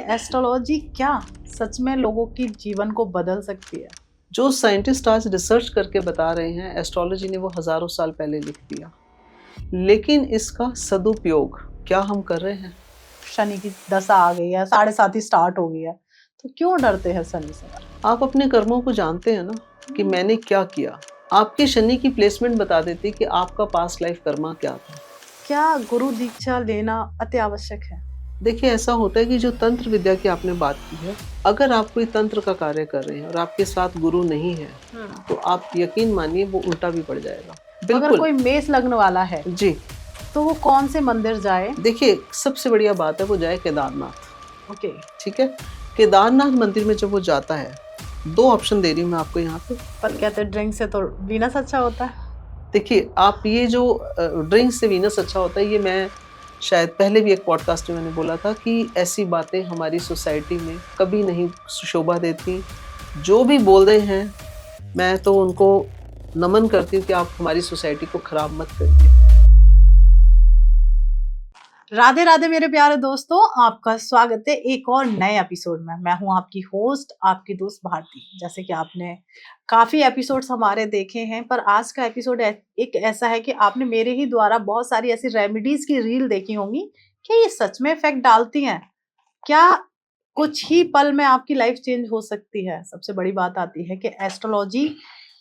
Astrology क्या सच में लोगों की जीवन को बदल सकती है? जो साइंटिस्ट आज रिसर्च करके बता रहे हैं, एस्ट्रोलॉजी ने वो हजारों साल पहले लिख दिया। लेकिन इसका सदुपयोग क्या हम कर रहे हैं? शनि की दशा आ गई है, 7:30 स्टार्ट हो गई है, तो क्यों डरते हैं शनि से? आप अपने कर्मों को जानते हैं ना, कि मैंने क्या किया। आपके शनि की प्लेसमेंट बता देती कि आपका पास्ट लाइफ कर्मा क्या था। क्या गुरु दीक्षा लेना अति आवश्यक है? देखिए, ऐसा होता है कि जो तंत्र विद्या की आपने बात की है, अगर आप कोई तंत्र का कार्य कर रहे हैं और आपके साथ गुरु नहीं है, तो आप यकीन मानिए वो उल्टा भी पड़ जाएगा। अगर बिल्कुल कोई मेष लग्न वाला है जी। तो वो कौन से मंदिर जाए? देखिए, सबसे बढ़िया बात है वो जाए केदारनाथ। ओके। ठीक है, केदारनाथ मंदिर में जब वो जाता है, दो ऑप्शन दे रही हूँ मैं आपको यहाँ पे। पर कहते हैं ड्रिंक से तो वीनस अच्छा होता है। देखिए, आप ये जो ड्रिंक से वीनस अच्छा होता है, ये मैं शायद पहले भी एक पॉडकास्ट में मैंने बोला था कि ऐसी बातें हमारी सोसाइटी में कभी नहीं शोभा देती। जो भी बोल रहे हैं, मैं तो उनको नमन करती हूँ कि आप हमारी सोसाइटी को खराब मत करिए। राधे राधे मेरे प्यारे दोस्तों, आपका स्वागत है एक और नए एपिसोड में। मैं हूं आपकी होस्ट, आपकी दोस्त भारती। जैसे कि आपने काफी एपिसोड्स हमारे देखे हैं, पर आज का एपिसोड एक ऐसा है कि आपने मेरे ही द्वारा बहुत सारी ऐसी रेमेडीज की रील देखी होंगी कि ये सच में इफेक्ट डालती हैं क्या? कुछ ही पल में आपकी लाइफ चेंज हो सकती है। सबसे बड़ी बात आती है कि एस्ट्रोलॉजी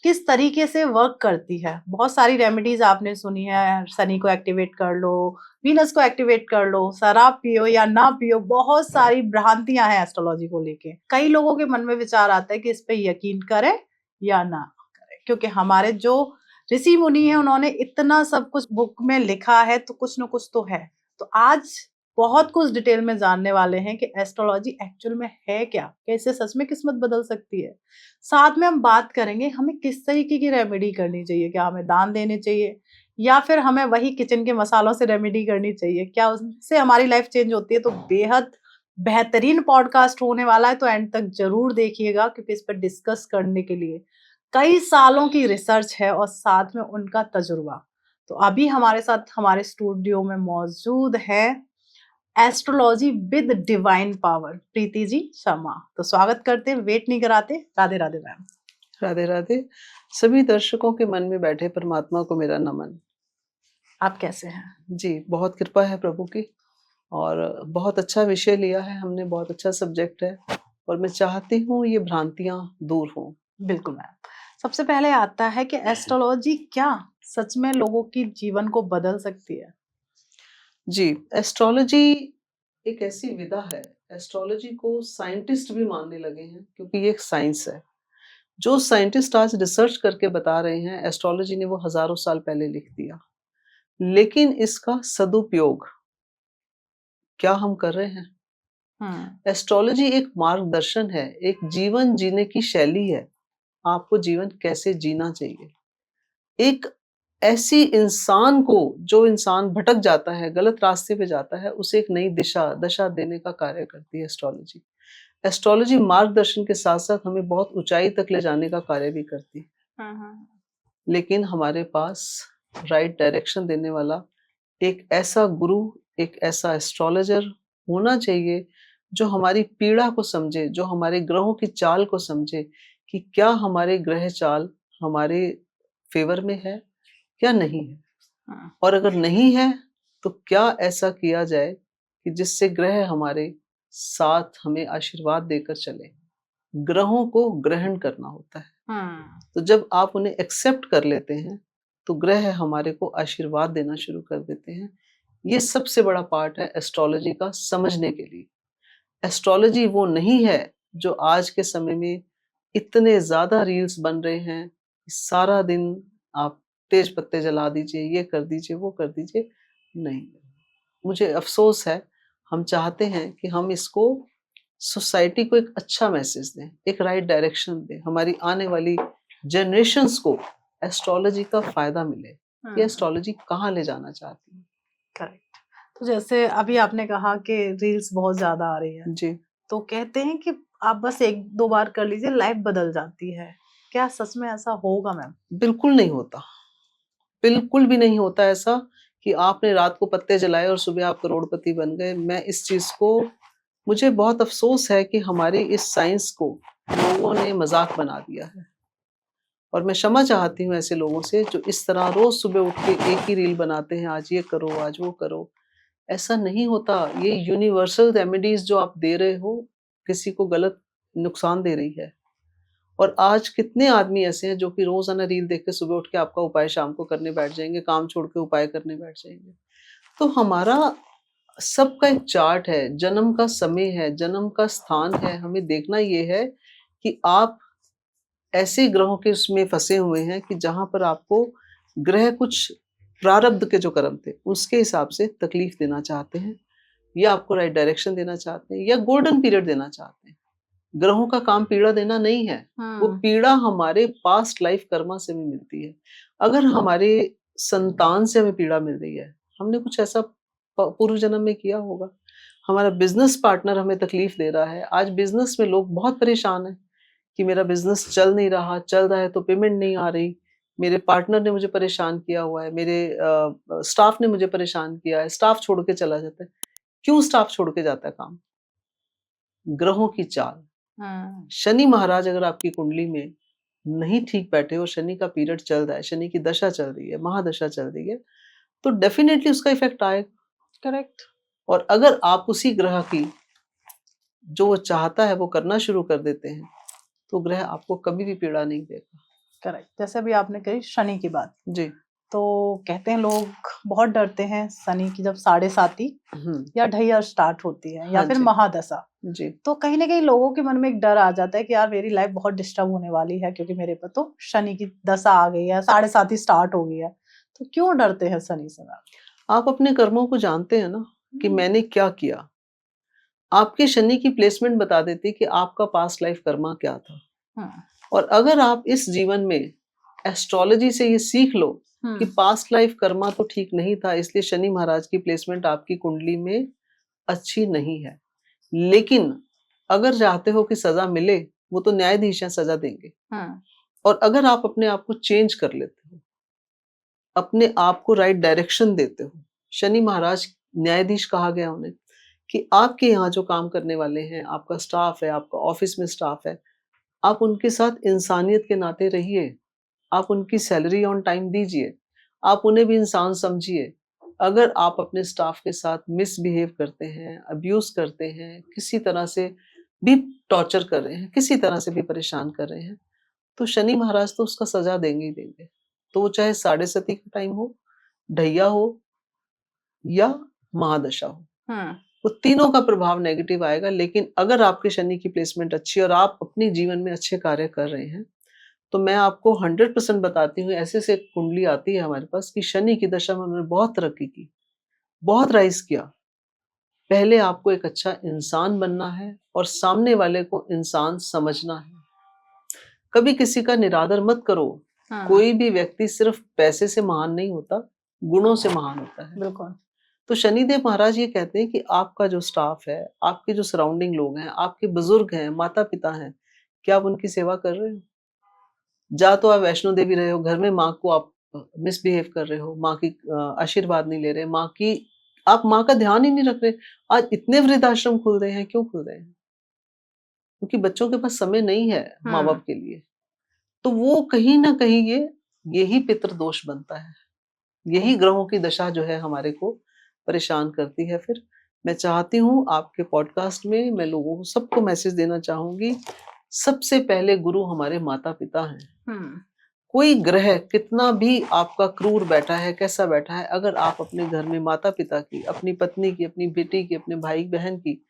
किस तरीके से वर्क करती है। बहुत सारी रेमेडीज आपने सुनी है, शनि को एक्टिवेट कर लो, वीनस को एक्टिवेट कर लो, शराब पियो या ना पियो, बहुत सारी भ्रांतियां हैं एस्ट्रोलॉजी को लेके। कई लोगों के मन में विचार आता है कि इस पे यकीन करें या ना करें, क्योंकि हमारे जो ऋषि मुनि है उन्होंने इतना सब कुछ बुक में लिखा है, तो कुछ ना कुछ तो है। तो आज बहुत कुछ डिटेल में जानने वाले हैं कि एस्ट्रोलॉजी एक्चुअल में है क्या, कैसे सच में किस्मत बदल सकती है। साथ में हम बात करेंगे हमें किस तरीके की रेमेडी करनी चाहिए, क्या हमें दान देने चाहिए या फिर हमें वही किचन के मसालों से रेमेडी करनी चाहिए, क्या उससे हमारी लाइफ चेंज होती है। तो बेहद बेहतरीन पॉडकास्ट होने वाला है, तो एंड तक जरूर देखिएगा, क्योंकि इस पर डिस्कस करने के लिए कई सालों की रिसर्च है और साथ में उनका तजुर्बा। तो अभी हमारे साथ हमारे स्टूडियो में मौजूद है astrology with divine power Preeti ji Sharma. तो स्वागत करते हैं, वेट नहीं कराते। राधे राधे मैम। राधे राधे। सभी दर्शकों के मन में बैठे परमात्मा को मेरा नमन। आप कैसे हैं? जी, बहुत कृपा है प्रभु की, और बहुत अच्छा विषय लिया है हमने, बहुत अच्छा सब्जेक्ट है, और मैं चाहती हूँ ये भ्रांतियां दूर हों। बिल्कुल मैम। सबसे पहले आता है कि एस्ट्रोलॉजी क्या सच में लोगों की जीवन को बदल सकती है? जी, एस्ट्रोलॉजी एक ऐसी विधा है, एस्ट्रोलॉजी को साइंटिस्ट भी मानने लगे हैं, क्योंकि ये एक साइंस है। जो साइंटिस्ट आज रिसर्च करके बता रहे हैं, एस्ट्रोलॉजी ने वो हजारों साल पहले लिख दिया। लेकिन इसका सदुपयोग क्या हम कर रहे हैं? एस्ट्रोलॉजी एक मार्गदर्शन है, एक जीवन जीने की शैली है। आपको जीवन कैसे जीना चाहिए। एक ऐसी इंसान को, जो इंसान भटक जाता है, गलत रास्ते पे जाता है, उसे एक नई दशा देने का कार्य करती है एस्ट्रोलॉजी। एस्ट्रोलॉजी मार्गदर्शन के साथ-साथ हमें बहुत ऊँचाई तक ले जाने का कार्य भी करती है। लेकिन हमारे पास राइट डायरेक्शन देने वाला एक ऐसा गुरु, एक ऐसा एस्ट्रोलॉजर होना चाहिए, जो हमारी पीड़ा को समझे, जो हमारे ग्रहों की चाल को समझे कि क्या हमारे ग्रह चाल हमारे फ़ेवर में है या नहीं है। और अगर नहीं है, तो क्या ऐसा किया जाए कि जिससे ग्रह हमारे साथ हमें आशीर्वाद देकर चलें। ग्रहों को ग्रहण करना होता है। तो जब आप उन्हें एक्सेप्ट कर लेते हैं, तो ग्रह हमारे को आशीर्वाद देना शुरू कर देते हैं। ये सबसे बड़ा पार्ट है एस्ट्रोलॉजी का समझने के लिए। एस्ट्रोलॉजी वो नहीं है जो आज के समय में इतने ज़्यादा रील्स बन रहे हैं, सारा दिन आप तेज पत्ते जला दीजिए, ये कर दीजिए, वो कर दीजिए। नहीं, मुझे अफ़सोस है, हम चाहते हैं कि हम इसको सोसाइटी को एक अच्छा मैसेज दें, एक राइट डायरेक्शन दें, हमारी आने वाली जनरेशंस को एस्ट्रोलॉजी का फ़ायदा मिले कि एस्ट्रोलॉजी कहाँ ले जाना चाहती है। करेक्ट। तो जैसे अभी आपने कहा कि रील्स बहुत ज्यादा आ रही है, जी। तो कहते हैं कि आप बस 1-2 बार कर लीजिए, लाइफ बदल जाती है। क्या सच में ऐसा होगा मैम? बिल्कुल नहीं होता। बिल्कुल भी नहीं होता ऐसा कि आपने रात को पत्ते जलाए और सुबह आप करोड़पति बन गए। मैं इस चीज़ को मुझे बहुत अफ़सोस है कि हमारी इस साइंस को लोगों ने मज़ाक बना दिया है। और मैं क्षमा चाहती हूँ ऐसे लोगों से जो इस तरह रोज़ सुबह उठ के एक ही रील बनाते हैं, आज ये करो, आज वो करो। ऐसा नहीं होता। ये यूनिवर्सल रेमेडीज़ जो आप दे रहे हो, किसी को गलत नुकसान दे रही है। और आज कितने आदमी ऐसे हैं जो कि रोज़ाना रील देख के सुबह उठ के आपका उपाय शाम को करने बैठ जाएँगे, काम छोड़ के उपाय करने बैठ जाएँगे। तो हमारा सबका एक चार्ट है, जन्म का समय है, जन्म का स्थान है। हमें देखना ये है कि आप ऐसे ग्रहों के उसमें फँसे हुए हैं कि जहाँ पर आपको ग्रह कुछ प्रारब्ध के जो कर्म थे, उसके हिसाब से तकलीफ देना चाहते हैं या आपको राइट डायरेक्शन देना चाहते हैं या गोल्डन पीरियड देना चाहते हैं। ग्रहों का काम पीड़ा देना नहीं है, वो पीड़ा हमारे पास्ट लाइफ कर्मा से भी मिलती है। अगर हमारे संतान से हमें पीड़ा मिल रही है, हमने कुछ ऐसा पूर्व जन्म में किया होगा। हमारा बिज़नेस पार्टनर हमें तकलीफ दे रहा है। आज बिज़नेस में लोग बहुत परेशान हैं कि मेरा बिज़नेस चल नहीं रहा, चल रहा है तो पेमेंट नहीं आ रही। मेरे पार्टनर ने मुझे परेशान किया हुआ है, मेरे स्टाफ ने मुझे परेशान किया है, स्टाफ छोड़ के चला जाता है। क्यों स्टाफ छोड़ के जाता है काम? ग्रहों की चाल। शनि महाराज अगर आपकी कुंडली में नहीं ठीक बैठे और शनि का पीरियड चल रहा है, शनि की दशा चल रही है, महादशा चल रही है, तो डेफ़िनेटली उसका इफ़ेक्ट आएगा। करेक्ट। और अगर आप उसी ग्रह की जो वो चाहता है वो करना शुरू कर देते हैं, तो ग्रह आपको कभी भी पीड़ा नहीं देगा। करेक्ट, जैसे अभी आपने कही शनि की बात, जी। तो कहते हैं लोग बहुत डरते हैं शनि की जब साढ़े साती हुँ। या ढैया स्टार्ट होती है या हाँ फिर जी। महादशा, जी। तो कहीं ना कहीं लोगों के मन में एक डर आ जाता है कि यार मेरी लाइफ बहुत डिस्टर्ब होने वाली है क्योंकि मेरे पर तो शनि की दशा आ गई है, साढ़े साती स्टार्ट हो गई है। तो क्यों डरते हैं शनि से मैम? आप अपने कर्मों को जानते हैं ना कि मैंने क्या किया। आपके शनि की प्लेसमेंट बता देती है कि आपका पास्ट लाइफ कर्मा क्या था। हम्म, और अगर आप इस जीवन में एस्ट्रोलॉजी से ये सीख लो कि हम्म, पास्ट लाइफ कर्मा तो ठीक नहीं था, इसलिए शनि महाराज की प्लेसमेंट आपकी कुंडली में अच्छी नहीं है। लेकिन अगर चाहते हो कि सज़ा मिले, वो तो न्यायाधीश हैं, सज़ा देंगे। हम्म, और अगर आप अपने आप को चेंज कर लेते हो, अपने आप को राइट डायरेक्शन देते हो, शनि महाराज न्यायाधीश कहा गया उन्हें कि आपके यहाँ जो काम करने वाले हैं, आपका स्टाफ है, आपका ऑफिस में स्टाफ है, आप उनके साथ इंसानियत के नाते रहिए। आप उनकी सैलरी ऑन टाइम दीजिए। आप उन्हें भी इंसान समझिए। अगर आप अपने स्टाफ के साथ मिसबिहेव करते हैं, अब्यूज़ करते हैं, किसी तरह से भी टॉर्चर कर रहे हैं, किसी तरह से भी परेशान कर रहे हैं, तो शनि महाराज तो उसका सज़ा देंगे ही देंगे। तो वो चाहे साढ़े सती का टाइम हो, ढैया हो या महादशा हो। हम्म, वो तीनों का प्रभाव नेगेटिव आएगा। लेकिन अगर आपके शनि की प्लेसमेंट अच्छी है और आप अपने जीवन में अच्छे कार्य कर रहे हैं, तो मैं आपको 100% बताती हूँ, ऐसे-ऐसे कुंडली आती है हमारे पास कि शनि की दशा में उन्होंने बहुत तरक्की की, बहुत राइज़ किया। पहले आपको एक अच्छा इंसान बनना है और सामने वाले को इंसान समझना है। कभी किसी का निरादर मत करो। हम्म, कोई भी व्यक्ति सिर्फ पैसे से महान नहीं होता, गुणों से महान होता है। बिल्कुल। तो शनिदेव महाराज ये कहते हैं कि आपका जो स्टाफ है, आपके जो सराउंडिंग लोग हैं, आपके बुजुर्ग हैं, माता-पिता हैं, क्या आप उनकी सेवा कर रहे हो? जा तो आप वैष्णो देवी रहे हो, घर में माँ को आप मिसबिहेव कर रहे हो, माँ की आशीर्वाद नहीं ले रहे, आप माँ का ध्यान ही नहीं रख रहे। आज इतने वृद्धाश्रम खुल रहे हैं, क्यों खुल रहे हैं? क्योंकि बच्चों के पास समय नहीं है माँ-बाप के लिए। तो वो कहीं न कहीं यही पितृदोष बनता है। यही ग्रहों की दशा जो है हमारे को परेशान करती है फिर। मैं चाहती हूँ आपके पॉडकास्ट में मैं लोगों को सबको मैसेज देना चाहूँगी, सबसे पहले गुरु हमारे माता-पिता हैं। हम्म, कोई ग्रह कितना भी आपका क्रूर बैठा है, कैसा बैठा है, अगर आप अपने घर में माता-पिता की, अपनी पत्नी की, अपनी बेटी की, अपने भाई-बहन की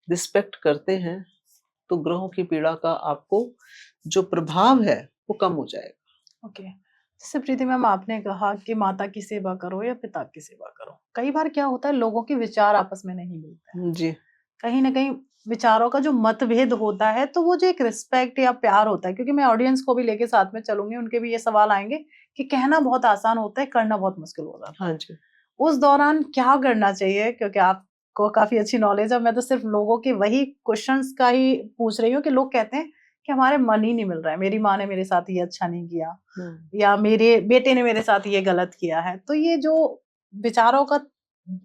रिस्पेक्ट करते हैं, तो ग्रहों की पीड़ा का आपको जो प्रभाव है, वो कम हो जाएगा। ओके। जैसे प्रीति मैम आपने कहा कि माता की सेवा करो या पिता की सेवा करो, कई बार क्या होता है लोगों के विचार आपस में नहीं मिलते हैं, जी, कहीं ना कहीं विचारों का जो मतभेद होता है, तो वो जो एक रिस्पेक्ट या प्यार होता है, क्योंकि मैं ऑडियंस को भी लेके साथ में चलूंगी, उनके भी ये सवाल आएंगे कि कहना बहुत आसान होता है, करना बहुत मुश्किल हो जाता हाँ है। जी। उस दौरान क्या करना चाहिए? क्योंकि आपको काफ़ी अच्छी नॉलेज है, मैं तो सिर्फ़ लोगों के वही क्वेश्चन्स का ही पूछ रही हूँ कि लोग कहते हैं कि हमारे मन ही नहीं मिल रहा है, मेरी माँ ने मेरे साथ ये अच्छा नहीं किया हुँ। या मेरे बेटे ने मेरे साथ ये गलत किया है। तो ये जो विचारों का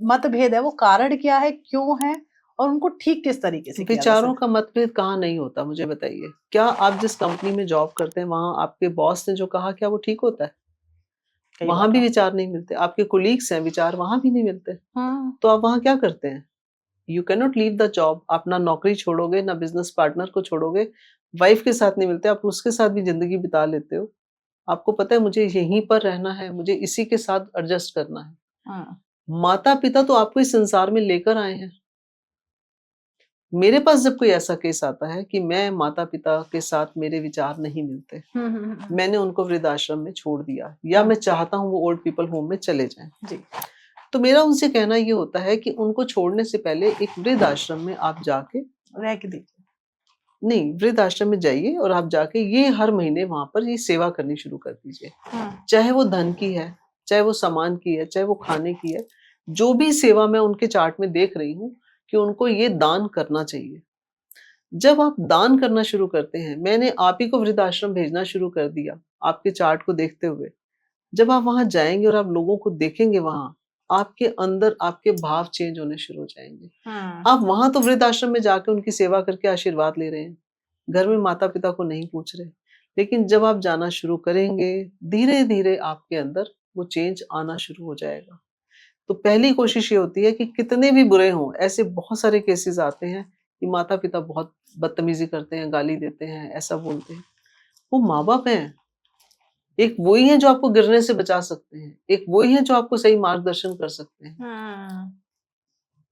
मतभेद है, वो कारण क्या है, क्यों है और उनको ठीक किस तरीके से किया जा विचारों सकता का मतभेद कहाँ नहीं होता, मुझे बताइए? क्या आप जिस कंपनी में जॉब करते हैं वहां आपके बॉस ने जो कहा क्या वो ठीक होता है? है? कई वहां बार भी हाँ। विचार नहीं मिलते, आपके कोलीग्स हैं, विचार वहां भी नहीं मिलते, हाँ, तो आप वहां क्या करते हैं? You can not leave the job. आप ना नौकरी छोड़ोगे, ना बिजनेस पार्टनर को छोड़ोगे, वाइफ के साथ नहीं मिलते, आप उसके साथ भी जिंदगी बिता लेते हो। आपको पता है मुझे यहीं पर रहना है, मुझे इसी के साथ एडजस्ट करना है। हाँ, माता पिता तो आपको इस संसार में लेकर आए हैं। मेरे पास जब कोई ऐसा केस आता है कि मैं माता पिता के साथ मेरे विचार नहीं मिलते, हम्म। मैंने उनको वृद्धाश्रम में छोड़ दिया या मैं चाहता हूँ वो ओल्ड पीपल होम में चले जाएं, जी। तो मेरा उनसे कहना ये होता है कि उनको छोड़ने से पहले एक वृद्धाश्रम में आप जाके, रह के देखिए। नहीं, वृद्धाश्रम में जाइए और आप जाके ये हर महीने वहां पर ये सेवा करनी शुरू कर दीजिए। हाँ, चाहे वो धन की है, चाहे वो सामान की है, चाहे वो खाने की है, जो भी सेवा मैं उनके चार्ट में देख रही हूँ कि उनको ये दान करना चाहिए। जब आप दान करना शुरू करते हैं, मैंने आप ही को वृद्धाश्रम भेजना शुरू कर दिया आपके चार्ट को देखते हुए। जब आप वहां जाएंगे और आप लोगों को देखेंगे वहां, आपके अंदर आपके भाव चेंज होने शुरू हो जाएंगे। हाँ, आप वहां तो वृद्धाश्रम में जाके उनकी सेवा करके आशीर्वाद ले रहे हैं, घर में माता पिता को नहीं पूछ रहे, लेकिन जब आप जाना शुरू करेंगे, धीरे धीरे आपके अंदर वो चेंज आना शुरू हो जाएगा। तो पहली कोशिश ये होती है कि कितने भी बुरे हों, ऐसे बहुत सारे केसेस आते हैं कि माता पिता बहुत बदतमीजी करते हैं, गाली देते हैं, ऐसा बोलते हैं। वो माँ बाप हैं, एक वही है जो आपको गिरने से बचा सकते हैं, एक वही है जो आपको सही मार्गदर्शन कर सकते हैं। हाँ,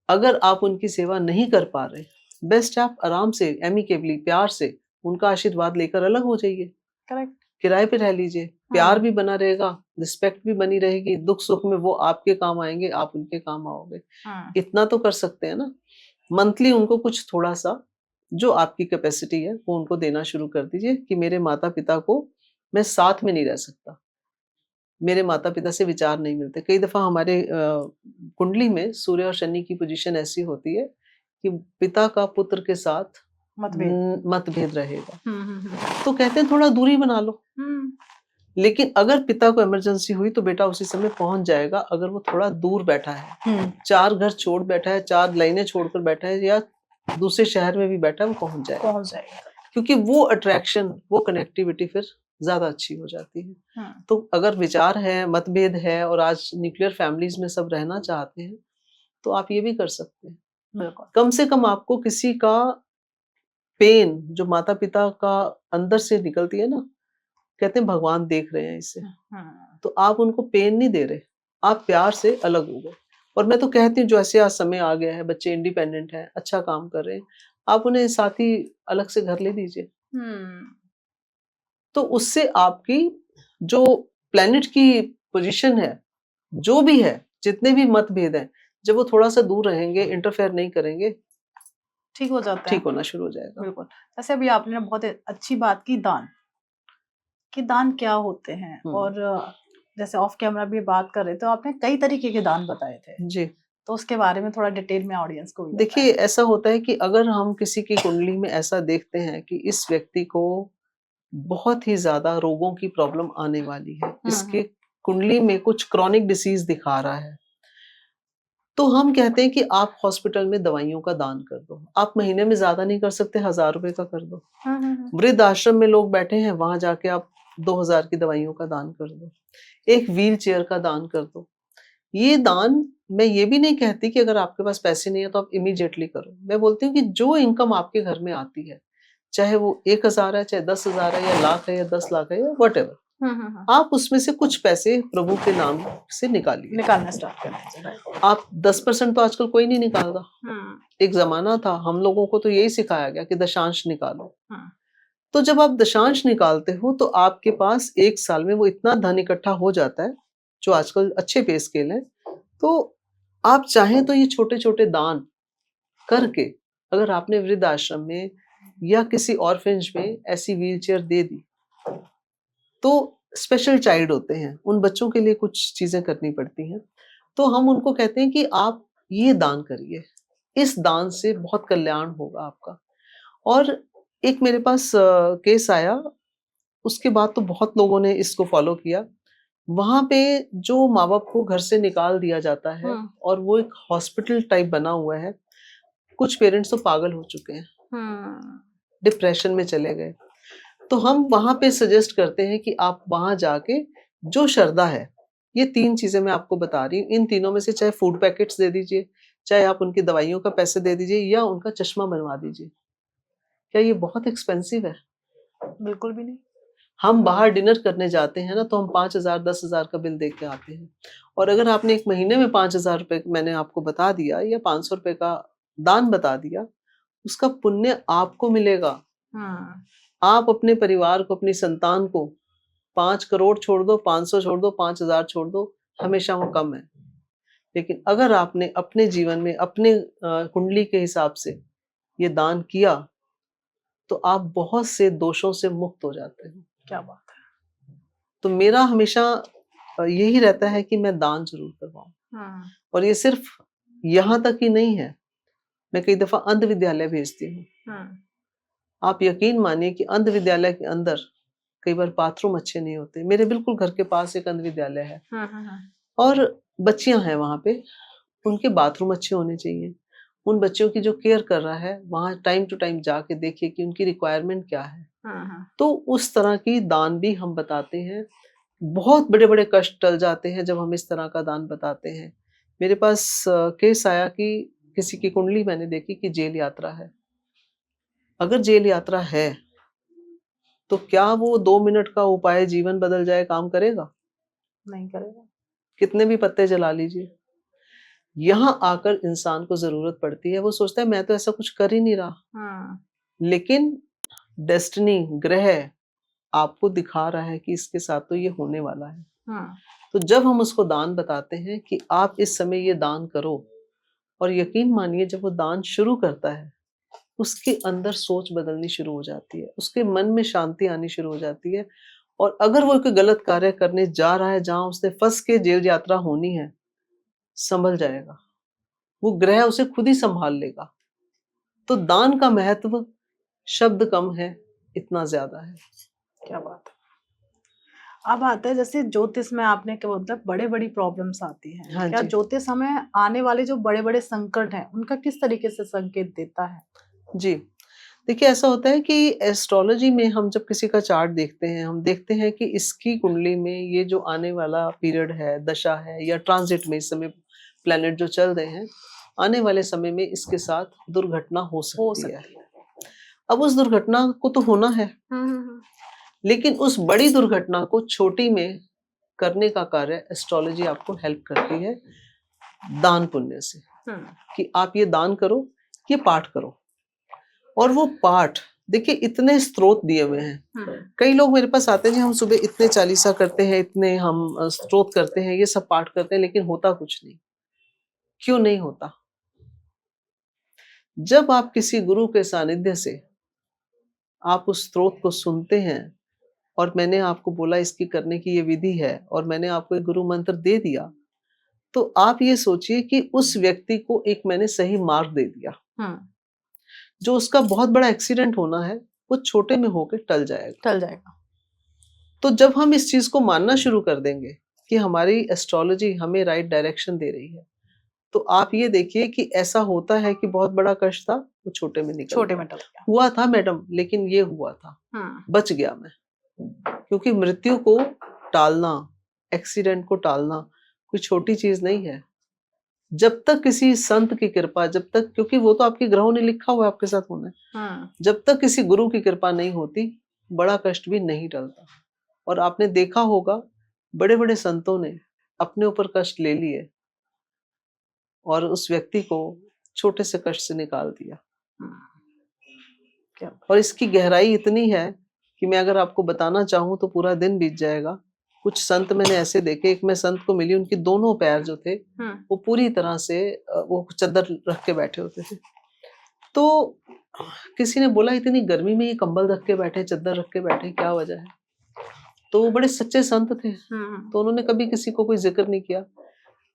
अगर आप उनकी सेवा नहीं कर पा रहे, बेस्ट आप आराम से एमिकेबली प्यार से उनका आशीर्वाद लेकर अलग हो जाइए, करेक्ट। किराए पे रह लीजिए, प्यार हाँ, भी बना रहेगा, रिस्पेक्ट भी बनी रहेगी, दुख सुख में वो आपके काम आएंगे, आप उनके काम आओगे। हाँ, इतना तो कर सकते हैं ना। मंथली उनको कुछ थोड़ा सा जो आपकी कैपेसिटी है वो उनको देना शुरू कर दीजिए कि मेरे माता पिता को मैं साथ में नहीं रह सकता, मेरे माता पिता से विचार नहीं मिलते। कई दफा हमारे कुंडली में सूर्य और शनि की पोजीशन ऐसी होती है कि पिता का पुत्र के साथ मतभेद। मतभेद रहेगा, हम्म। तो कहते हैं थोड़ा दूरी बना लो। हम्म। लेकिन अगर पिता को इमरजेंसी हुई तो बेटा उसी समय पहुंच जाएगा, अगर वो थोड़ा दूर बैठा है, हम्म। 4 घर छोड़ बैठा है, 4 लाइनें छोड़कर बैठा है या दूसरे शहर में भी बैठा है, वो पहुंच जाएगा। पहुंच जाएगा। क्योंकि वो अट्रैक्शन, वो कनेक्टिविटी फिर ज़्यादा अच्छी हो जाती है। हाँ, तो अगर विचार है, मतभेद है और आज न्यूक्लियर फैमिलीज़ में सब रहना चाहते हैं, तो आप ये भी कर सकते हैं। बिल्कुल। कम से कम आपको किसी का पेन जो माता-पिता का अंदर से निकलती है ना, कहते हैं भगवान देख रहे हैं इसे। हाँ, तो आप उनको पेन नहीं दे रहे, आप प्यार से अलग हो गए। और मैं तो कहती हूँ जो ऐसे आज समय आ गया है, बच्चे इंडिपेंडेंट हैं, अच्छा काम कर रहे हैं, आप उन्हें साथ ही अलग से घर ले दीजिए। हम्म। तो उससे आपकी जो प्लैनेट की पोज़ीशन है, जो भी है, जितने भी मतभेद हैं, जब वो थोड़ा-सा दूर रहेंगे, इंटरफेयर नहीं करेंगे, ठीक हो जाता है। ठीक होना शुरू हो जाएगा। बिल्कुल। जैसे अभी आपने बहुत अच्छी बात की दान, कि दान क्या होते हैं हुँ, और जैसे ऑफ कैमरा भी बात कर रहे थे, तो आपने कई तरीके के दान बताए थे। जी। तो उसके बारे में थोड़ा डिटेल में ऑडियंस को भी बताएँ। देखिए, ऐसा होता है कि अगर हम किसी की कुंडली में ऐसा देखते हैं कि इस व्यक्ति को बहुत ही ज़्यादा रोगों की प्रॉब्लम आने वाली है, इसके हुँ। कुंडली में कुछ क्रॉनिक डिसीज़ दिखा रहा है, तो हम कहते हैं कि आप हॉस्पिटल में दवाइयों का दान कर दो। आप महीने में ज़्यादा नहीं कर सकते, ₹1000 का कर दो। हुँ। वृद्ध आश्रम में लोग बैठे हैं, वहाँ जाके आप 2000 की दवाइयों का दान कर दो। एक व्हीलचेयर का दान कर दो। ये दान, मैं ये भी नहीं कहती कि अगर आपके पास पैसे नहीं है तो आप इमीडिएटली करो। मैं बोलती हूँ कि जो इनकम आपके घर में आती है, चाहे वो 1000 है, चाहे 10,000 है या लाख है या 10 लाख है या व्हाटएवर, हुँ। आप उसमें से कुछ पैसे प्रभु के नाम से निकालिए। निकालना स्टार्ट करना चाहिए, राइट। आप 10% तो आजकल कोई नहीं निकालता। हुँ। एक ज़माना था, हम लोगों को तो यही सिखाया गया कि दशांश निकालो। हुँ। तो जब आप दशांश निकालते हो तो आपके पास 1 साल में वो इतना धन इकट्ठा हो जाता है, जो आजकल अच्छे पे स्केल हैं। तो आप चाहें तो ये छोटे-छोटे दान करके, अगर आपने वृद्ध आश्रम में या किसी ऑर्फनेज में ऐसी व्हीलचेयर दे दी, तो स्पेशल चाइल्ड होते हैं, उन बच्चों के लिए कुछ चीज़ें करनी पड़ती हैं। तो हम उनको कहते हैं कि आप ये दान करिए, इस दान से बहुत कल्याण होगा आपका। और एक मेरे पास केस आया, उसके बाद तो बहुत लोगों ने इसको फ़ॉलो किया। वहाँ पे जो माँ-बाप को घर से निकाल दिया जाता है हुँ। और वो एक हॉस्पिटल टाइप बना हुआ है, कुछ पेरेंट्स तो पागल हो चुके हैं, डिप्रेशन में चले गए। तो हम वहां पे सजेस्ट करते हैं कि आप वहां जाके जो श्रद्धा है, ये 3 चीजें मैं आपको बता रही हूँ, इन तीनों में से चाहे फूड पैकेट्स दे दीजिए, चाहे आप उनकी दवाइयों का पैसे दे दीजिए, या उनका चश्मा बनवा दीजिए। क्या ये बहुत एक्सपेंसिव है? बिल्कुल भी नहीं। हम बाहर डिनर करने जाते हैं ना, तो हम 5,000 10,000 का बिल दे के आते हैं, और अगर आपने एक महीने में 5,000 रुपए मैंने आपको बता दिया, या 500 रुपए का दान बता दिया, उसका पुण्य आपको मिलेगा। आप अपने परिवार को, अपनी संतान को 5 करोड़ छोड़ दो, 500 छोड़ दो, 5,000 छोड़ दो, हमेशा वो कम है। लेकिन अगर आपने अपने जीवन में अपने कुंडली के हिसाब से ये दान किया, तो आप बहुत से दोषों से मुक्त हो जाते हैं। क्या बात है। तो मेरा हमेशा यही रहता है कि मैं दान जरूर करवाऊं, और ये सिर्फ यहाँ तक ही नहीं है, मैं कई दफा अंध विद्यालय भेजती हूँ। आप यकीन मानिए कि अंध विद्यालय के अंदर कई बार बाथरूम अच्छे नहीं होते। मेरे बिल्कुल घर के पास एक अंध विद्यालय है, और बच्चियां हैं वहां पे, उनके बाथरूम अच्छे होने चाहिए। उन बच्चों की जो केयर कर रहा है, वहां टाइम टू टाइम जाके देखिए कि उनकी रिक्वायरमेंट क्या है। तो उस तरह की दान भी हम बताते हैं। बहुत बड़े बड़े कष्ट टल जाते हैं जब हम इस तरह का दान बताते हैं। मेरे पास केस आया कि किसी की कुंडली मैंने देखी कि जेल यात्रा है। अगर जेल यात्रा है, तो क्या वो 2 मिनट का उपाय जीवन बदल जाए काम करेगा? नहीं करेगा। कितने भी पत्ते जला लीजिए। यहाँ आकर इंसान को जरूरत पड़ती है, वो सोचता है मैं तो ऐसा कुछ कर ही नहीं रहा, लेकिन डेस्टिनी, ग्रह आपको दिखा रहा है कि इसके साथ तो ये होने वाला है। तो जब हम उसको दान बताते हैं कि आप इस समय ये दान करो, और यकीन मानिए जब वो दान शुरू करता है, उसके अंदर सोच बदलनी शुरू हो जाती है, उसके मन में शांति आनी शुरू हो जाती है। और अगर वो कोई गलत कार्य करने जा रहा है जहां उसने फंस के जेल यात्रा होनी है, संभल जाएगा, वो ग्रह उसे खुद ही संभाल लेगा। तो दान का महत्व शब्द कम है, इतना ज्यादा है। क्या बात है। अब आता है जैसे ज्योतिष में आपने क्या मतलब बड़े बड़ी प्रॉब्लम्स आती हैं, हाँ क्या जी। ज्योतिष हमें आने वाले जो बड़े बड़े संकट हैं उनका किस तरीके से संकेत देता है? जी, देखिए ऐसा होता है कि एस्ट्रोलॉजी में हम जब किसी का चार्ट देखते हैं, हम देखते हैं कि इसकी कुंडली में ये जो आने वाला पीरियड है, दशा है, या ट्रांजिट में इस समय प्लैनेट जो चल रहे हैं, आने वाले समय में इसके साथ दुर्घटना हो हो सकती है। सकती है। अब उस दुर्घटना को तो होना है, लेकिन उस बड़ी दुर्घटना को छोटी में करने का कार्य एस्ट्रोलॉजी आपको हेल्प करती है दान पुण्य से, कि आप ये दान करो, ये पाठ करो। और वो पाठ देखिए इतने स्रोत दिए हुए हैं। कई लोग मेरे पास आते हैं जी हम सुबह इतने चालीसा करते हैं, इतने हम स्रोत करते हैं, ये सब पाठ करते हैं, लेकिन होता कुछ नहीं। क्यों नहीं होता? जब आप किसी गुरु के सानिध्य से आप उस स्रोत को सुनते हैं, और मैंने आपको बोला इसकी करने की ये विधि है, और मैंने आपको एक गुरु मंत्र दे दिया, तो आप ये सोचिए कि उस व्यक्ति को एक मैंने सही मार्ग दे दिया। जो उसका बहुत बड़ा एक्सीडेंट होना है, वो छोटे में होकर टल जाएगा। तो जब हम इस चीज को मानना शुरू कर देंगे कि हमारी एस्ट्रोलॉजी हमें राइट डायरेक्शन दे रही है, तो आप ये देखिए कि ऐसा होता है कि बहुत बड़ा कष्ट था, वो छोटे में निकल छोटे गया। में टल गया। हुआ था मैडम, लेकिन ये हुआ था, बच गया मैं। क्योंकि मृत्यु को टालना, एक्सीडेंट को टालना कोई छोटी चीज नहीं है। जब तक किसी संत की कृपा, जब तक, क्योंकि वो तो आपके ग्रहों ने लिखा हुआ है आपके साथ होना है, जब तक किसी गुरु की कृपा नहीं होती, बड़ा कष्ट भी नहीं टलता। और आपने देखा होगा बड़े बड़े संतों ने अपने ऊपर कष्ट ले लिए और उस व्यक्ति को छोटे से कष्ट से निकाल दिया। और इसकी गहराई इतनी है कि मैं अगर आपको बताना चाहूं तो पूरा दिन बीत जाएगा। कुछ संत मैंने ऐसे देखे, एक मैं संत को मिली, उनके दोनों पैर जो थे वो पूरी तरह से वो चद्दर रख के बैठे होते थे। तो किसी ने बोला इतनी गर्मी में ये कंबल रख के बैठे, चद्दर रख के बैठे, क्या वजह है? तो वो बड़े सच्चे संत थे, तो उन्होंने कभी किसी को कोई जिक्र नहीं किया।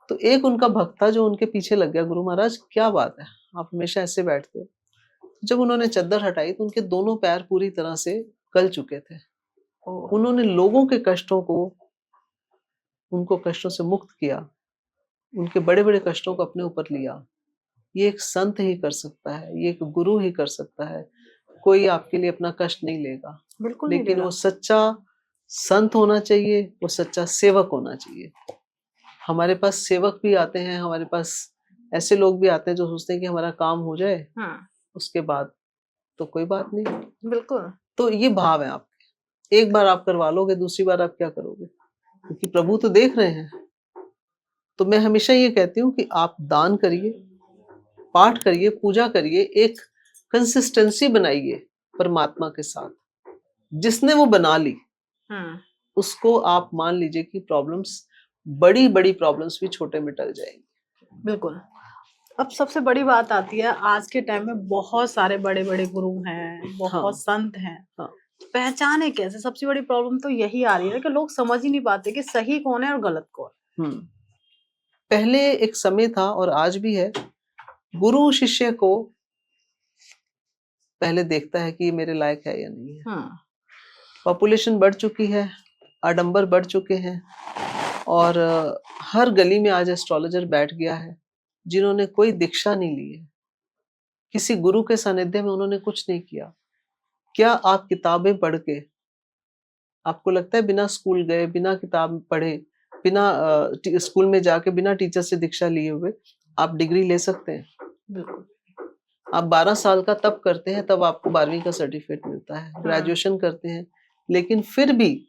तो एक उनका भक्त था जो उनके पीछे लग गया, गुरु महाराज क्या बात है, आप हमेशा ऐसे बैठते हो। जब उन्होंने चद्दर हटाई तो उनके दोनों पैर पूरी तरह से गल चुके थे। उन्होंने लोगों के कष्टों को, उनको कष्टों से मुक्त किया, उनके बड़े बड़े कष्टों को अपने ऊपर लिया, ये एक संत ही कर सकता है, ये एक गुरु ही कर सकता है। कोई आपके लिए अपना कष्ट नहीं लेगा, बिल्कुल नहीं लेकिन लेगा। वो सच्चा संत होना चाहिए, वो सच्चा सेवक होना चाहिए। हमारे पास सेवक भी आते हैं, हमारे पास ऐसे लोग भी आते हैं जो सोचते हैं कि हमारा काम हो जाए, उसके बाद तो कोई बात नहीं। बिल्कुल। तो ये भाव है आपके। एक बार आप करवा लोगे, दूसरी बार आप क्या करोगे? क्योंकि प्रभु तो देख रहे हैं। तो मैं हमेशा ये कहती हूँ कि आप दान करिए, पाठ करिए, पूजा करिए, एक कंसिस्टेंसी बनाइए परमात्मा के साथ। जिसने वो बना ली, उसको आप मान लीजिए कि प्रॉब्लम्स, बड़ी-बड़ी प्रॉब्लम्स भी छोटे में टल जाएँगी। बिल्कुल। अब सबसे बड़ी बात आती है, आज के टाइम में बहुत सारे बड़े-बड़े गुरु हैं, बहुत हाँ, संत हैं। हाँ। पहचाने कैसे? सबसे बड़ी प्रॉब्लम तो यही आ रही है कि लोग समझ ही नहीं पाते कि सही कौन है और गलत कौन। हुँ। पहले एक समय था और आज भी है, गुरु शिष्य को पहले देखता है कि ये मेरे लायक है या नहीं है। पॉपुलेशन बढ़ चुकी है, आडंबर बढ़ चुके हैं और हर गली में आज एस्ट्रोलॉजर बैठ गया है, जिन्होंने कोई दीक्षा नहीं ली है। किसी गुरु के सानिध्य में उन्होंने कुछ नहीं किया। क्या आप किताबें पढ़ के, आपको लगता है बिना स्कूल गए, बिना किताब पढ़े, बिना स्कूल में जाके बिना टीचर से दीक्षा लिए हुए आप डिग्री ले सकते हैं? बिल्कुल। आप 12 साल का तब करते हैं, तब आपको 12वीं का सर्टिफिकेट मिलता है। ग्रेजुएशन करते हैं, लेकिन फिर भी